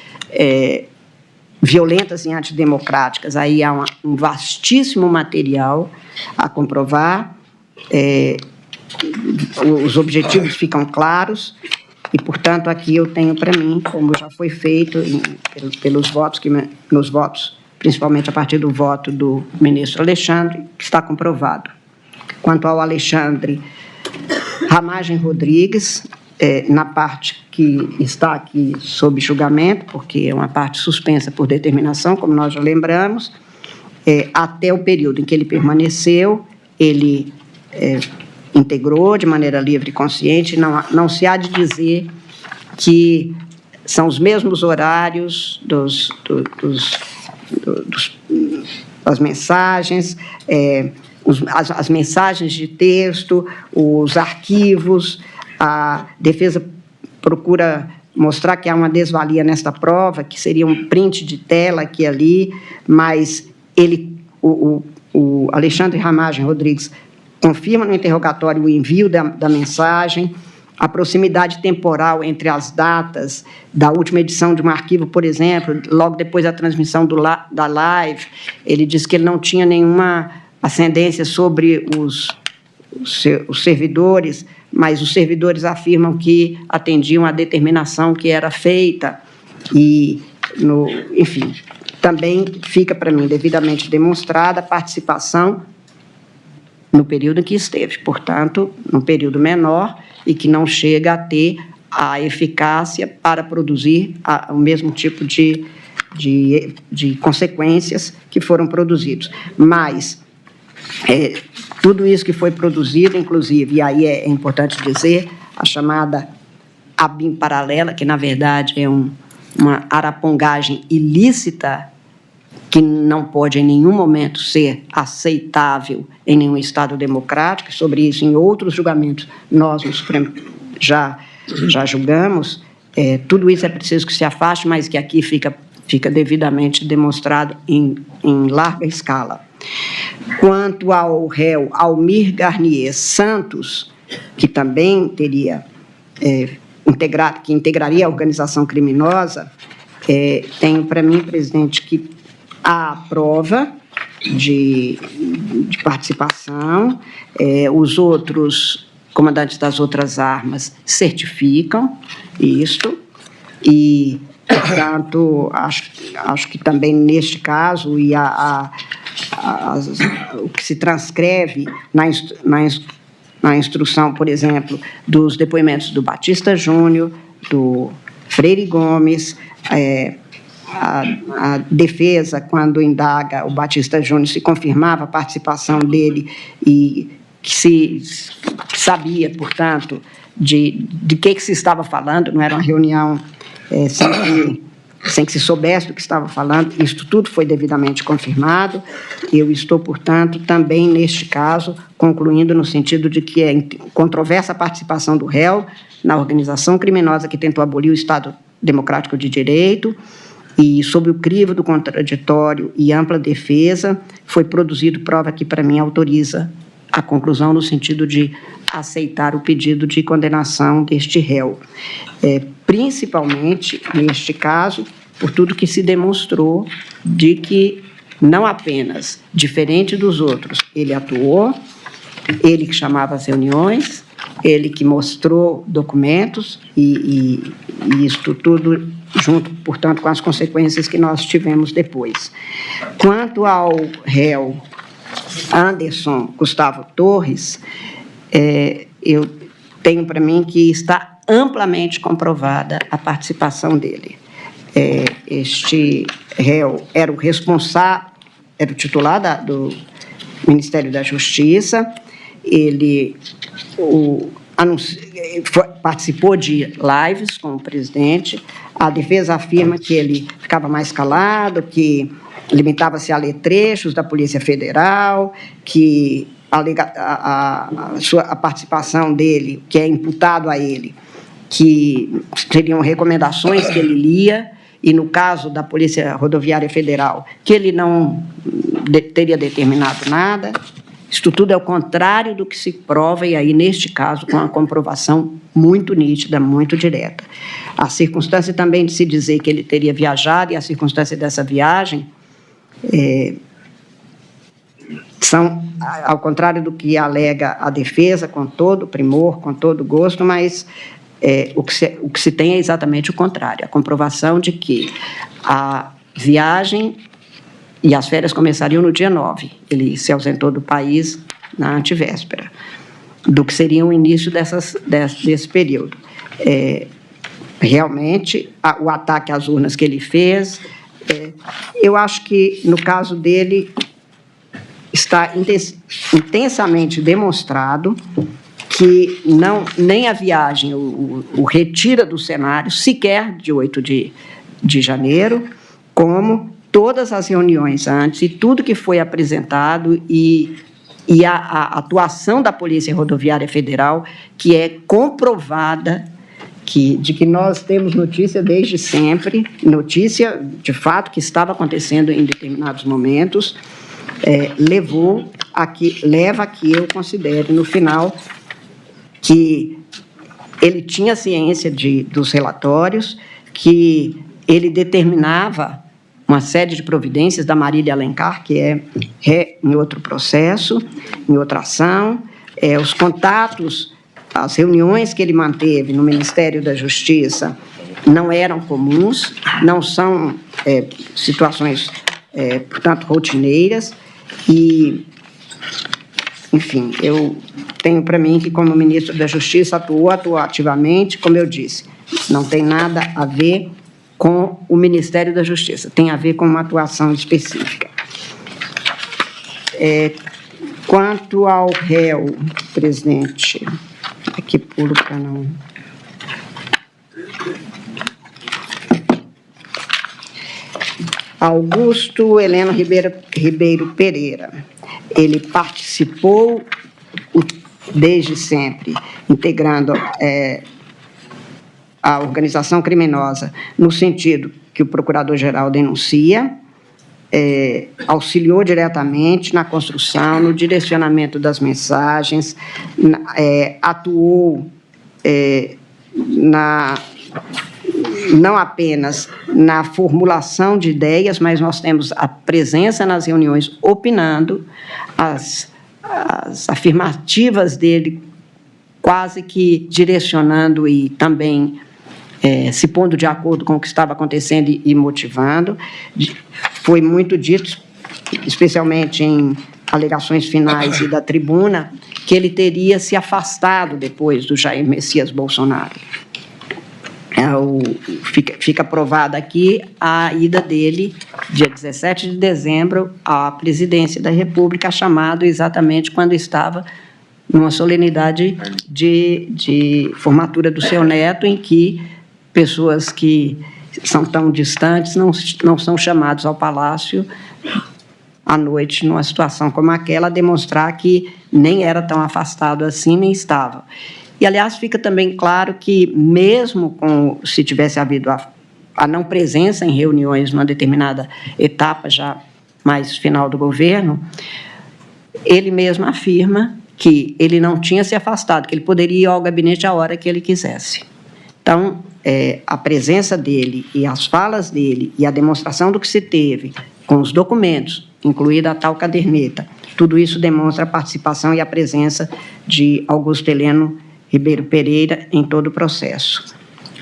violentas e antidemocráticas, aí há um vastíssimo material a comprovar. Os objetivos ficam claros e, portanto, aqui eu tenho para mim, como já foi feito pelos votos, nos votos, principalmente a partir do voto do ministro Alexandre, que está comprovado. Quanto ao Alexandre Ramagem Rodrigues, na parte que está aqui sob julgamento, porque é uma parte suspensa por determinação, como nós já lembramos, até o período em que ele permaneceu, ele integrou de maneira livre e consciente, não se há de dizer que são os mesmos horários as mensagens, as mensagens de texto, os arquivos. A defesa procura mostrar que há uma desvalia nesta prova, que seria um print de tela aqui e ali, mas o Alexandre Ramagem Rodrigues confirma no interrogatório o envio da mensagem, a proximidade temporal entre as datas da última edição de um arquivo, por exemplo, logo depois da transmissão da live, ele diz que ele não tinha nenhuma ascendência sobre os servidores, mas os servidores afirmam que atendiam à determinação que era feita e, enfim, também fica para mim devidamente demonstrada a participação no período em que esteve, portanto, num período menor e que não chega a ter a eficácia para produzir o mesmo tipo de consequências que foram produzidos. Mas tudo isso que foi produzido, inclusive, e aí é importante dizer, a chamada ABIN paralela, que, na verdade, é uma arapongagem ilícita, que não pode, em nenhum momento, ser aceitável em nenhum Estado democrático. Sobre isso, em outros julgamentos, nós, no Supremo, já julgamos. Tudo isso é preciso que se afaste, mas que aqui fica devidamente demonstrado em larga escala. Quanto ao réu Almir Garnier Santos, que também teria que integraria a organização criminosa, tenho para mim, presidente, que há prova de participação, os outros comandantes das outras armas certificam isto, e, portanto, acho que também neste caso, e o que se transcreve na instrução, por exemplo, dos depoimentos do Batista Júnior, do Freire Gomes, a defesa, quando indaga o Batista Júnior, se confirmava a participação dele e que sabia, portanto, de que se estava falando, não era uma reunião sem que se soubesse do que estava falando. Isto tudo foi devidamente confirmado. Eu estou, portanto, também, neste caso, concluindo no sentido de que é controversa a participação do réu na organização criminosa que tentou abolir o Estado Democrático de Direito, e, sob o crivo do contraditório e ampla defesa, foi produzido prova que, para mim, autoriza a conclusão no sentido de aceitar o pedido de condenação deste réu. Principalmente, neste caso, por tudo que se demonstrou de que, não apenas diferente dos outros, ele atuou, ele que chamava as reuniões, ele que mostrou documentos, e isto tudo junto, portanto, com as consequências que nós tivemos depois. Quanto ao réu Anderson Gustavo Torres, eu tenho para mim que está amplamente comprovada a participação dele. Este réu era o responsável, era o titular do Ministério da Justiça, ele participou de lives com o presidente. A defesa afirma que ele ficava mais calado, que limitava-se a ler trechos da Polícia Federal, que a participação dele, que é imputado a ele, que seriam recomendações que ele lia, e no caso da Polícia Rodoviária Federal, que ele não teria determinado nada. Isto tudo é o contrário do que se prova, e aí, neste caso, com a comprovação muito nítida, muito direta. A circunstância também de se dizer que ele teria viajado, e a circunstância dessa viagem, são, ao contrário do que alega a defesa, com todo primor, com todo gosto, mas o que se tem é exatamente o contrário, a comprovação de que a viagem e as férias começariam no dia 9. Ele se ausentou do país na antevéspera, do que seria o início desse período. Realmente, o ataque às urnas que ele fez, eu acho que, no caso dele, está intensamente demonstrado que nem a viagem o retira do cenário, sequer de 8 de janeiro, como todas as reuniões antes e tudo que foi apresentado e a atuação da Polícia Rodoviária Federal, que é comprovada, de que nós temos notícia desde sempre, notícia de fato que estava acontecendo em determinados momentos, leva a que eu considere, no final, que ele tinha ciência dos relatórios, que ele determinava uma série de providências da Marília Alencar, que é em outro processo, em outra ação, os contatos, as reuniões que ele manteve no Ministério da Justiça não eram comuns, não são situações, portanto, rotineiras, e, enfim, eu tenho para mim que, como ministro da Justiça, atuou ativamente, como eu disse, não tem nada a ver com o Ministério da Justiça, tem a ver com uma atuação específica. Quanto ao réu, presidente, aqui pulo para não... Augusto Heleno Ribeiro Pereira, ele participou desde sempre, integrando a organização criminosa, no sentido que o procurador-geral denuncia, auxiliou diretamente na construção, no direcionamento das mensagens, atuou não apenas na formulação de ideias, mas nós temos a presença nas reuniões opinando, as afirmativas dele quase que direcionando e também se pondo de acordo com o que estava acontecendo e motivando. Foi muito dito, especialmente em alegações finais e da tribuna, que ele teria se afastado depois do Jair Messias Bolsonaro. Fica provada aqui a ida dele, dia 17 de dezembro, à presidência da República, chamado exatamente quando estava numa solenidade de formatura do seu neto, em que pessoas que são tão distantes não são chamados ao Palácio à noite, numa situação como aquela, a demonstrar que nem era tão afastado assim, nem estava. E, aliás, fica também claro que, mesmo se tivesse havido a não presença em reuniões numa determinada etapa, já mais final do governo, ele mesmo afirma que ele não tinha se afastado, que ele poderia ir ao gabinete a hora que ele quisesse. Então, a presença dele e as falas dele e a demonstração do que se teve com os documentos, incluída a tal caderneta, tudo isso demonstra a participação e a presença de Augusto Heleno Ribeiro Pereira em todo o processo.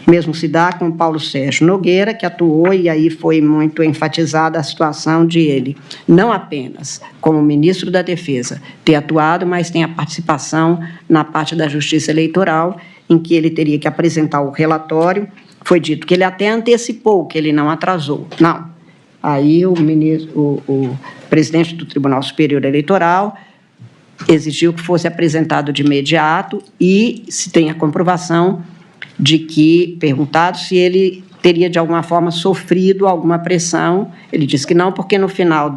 O mesmo se dá com Paulo Sérgio Nogueira, que atuou, e aí foi muito enfatizada a situação de ele, não apenas como ministro da Defesa, ter atuado, mas tem a participação na parte da Justiça Eleitoral, em que ele teria que apresentar o relatório. Foi dito que ele até antecipou, que ele não atrasou. Não. Aí o presidente do Tribunal Superior Eleitoral exigiu que fosse apresentado de imediato e se tem a comprovação de que, perguntado se ele teria, de alguma forma, sofrido alguma pressão, ele disse que não, porque no final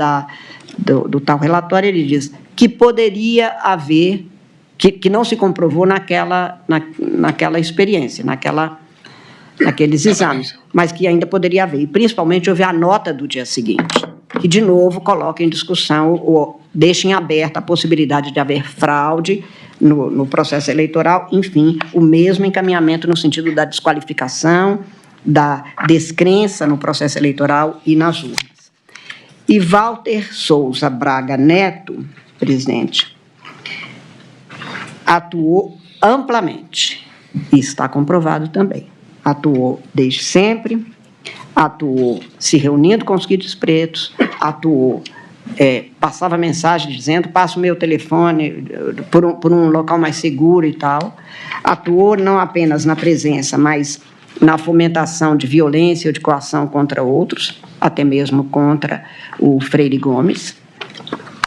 do tal relatório ele diz que poderia haver, que não se comprovou naquela experiência, naqueles exames, mas que ainda poderia haver. E, principalmente, houve a nota do dia seguinte, que, de novo, coloca em discussão ou deixa em aberta a possibilidade de haver fraude no processo eleitoral, enfim, o mesmo encaminhamento no sentido da desqualificação, da descrença no processo eleitoral e nas urnas. E Walter Souza Braga Neto, presidente, atuou amplamente, e está comprovado também. Atuou desde sempre, atuou se reunindo com os guides pretos, atuou, passava mensagem dizendo, passa o meu telefone por um local mais seguro e tal. Atuou não apenas na presença, mas na fomentação de violência ou de coação contra outros, até mesmo contra o Freire Gomes.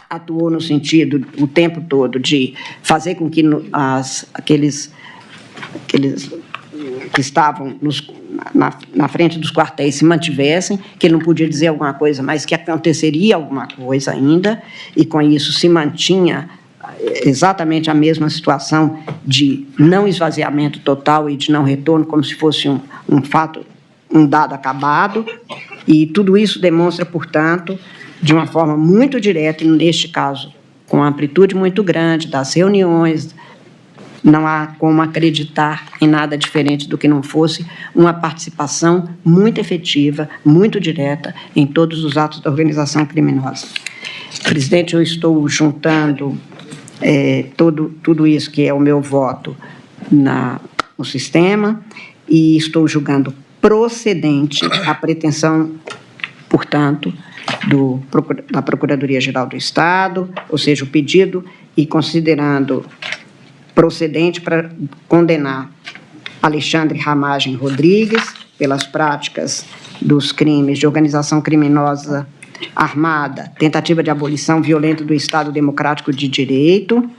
Atuou no sentido, o tempo todo, de fazer com que aqueles que estavam na frente dos quartéis se mantivessem, que ele não podia dizer alguma coisa, mas que aconteceria alguma coisa ainda, e com isso se mantinha exatamente a mesma situação de não esvaziamento total e de não retorno, como se fosse um fato, um dado acabado, e tudo isso demonstra, portanto, de uma forma muito direta, e neste caso, com uma amplitude muito grande das reuniões, não há como acreditar em nada diferente do que não fosse uma participação muito efetiva, muito direta em todos os atos da organização criminosa. Presidente, eu estou juntando tudo isso que é o meu voto no sistema e estou julgando procedente a pretensão, portanto, da Procuradoria-Geral do Estado, ou seja, o pedido, e considerando procedente para condenar Alexandre Ramagem Rodrigues pelas práticas dos crimes de organização criminosa armada, tentativa de abolição violenta do Estado Democrático de Direito,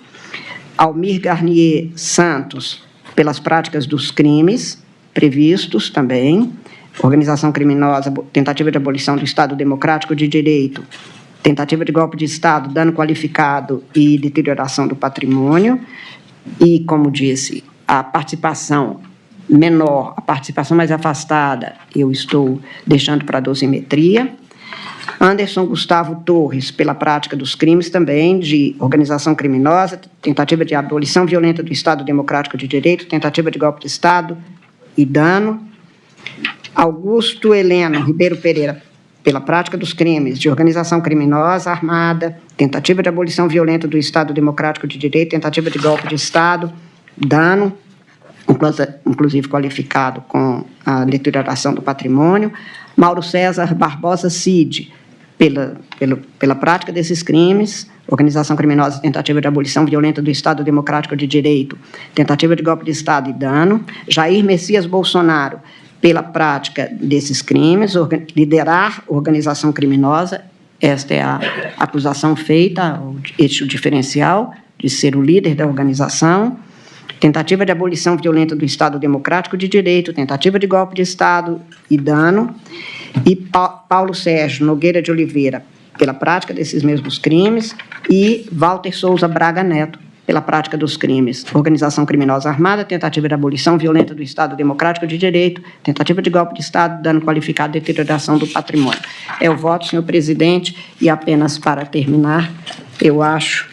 Almir Garnier Santos pelas práticas dos crimes previstos também, organização criminosa, tentativa de abolição do Estado Democrático de Direito, tentativa de golpe de Estado, dano qualificado e deterioração do patrimônio, e, como disse, a participação menor, a participação mais afastada, eu estou deixando para a dosimetria. Anderson Gustavo Torres, pela prática dos crimes também de organização criminosa, tentativa de abolição violenta do Estado Democrático de Direito, tentativa de golpe de Estado e dano. Augusto Heleno Ribeiro Pereira, pela prática dos crimes de organização criminosa armada, tentativa de abolição violenta do Estado Democrático de Direito, tentativa de golpe de Estado, dano, inclusive qualificado com a deterioração do patrimônio. Mauro César Barbosa Cid, pela prática desses crimes, organização criminosa, tentativa de abolição violenta do Estado Democrático de Direito, tentativa de golpe de Estado e dano. Jair Messias Bolsonaro, pela prática desses crimes, liderar organização criminosa, esta é a acusação feita, este é o diferencial de ser o líder da organização, tentativa de abolição violenta do Estado Democrático de Direito, tentativa de golpe de Estado e dano, e Paulo Sérgio Nogueira de Oliveira, pela prática desses mesmos crimes, e Walter Souza Braga Neto, pela prática dos crimes, organização criminosa armada, tentativa de abolição violenta do Estado Democrático de Direito, tentativa de golpe de Estado, dano qualificado, deterioração do patrimônio. É o voto, senhor presidente, e apenas para terminar, eu acho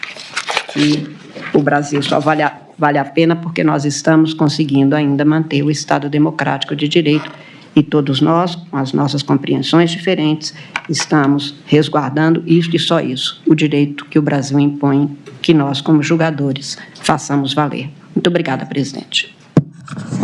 que o Brasil só vale a pena porque nós estamos conseguindo ainda manter o Estado Democrático de Direito e todos nós, com as nossas compreensões diferentes, estamos resguardando isto e só isso, o direito que o Brasil impõe, que nós, como julgadores, façamos valer. Muito obrigada, presidente.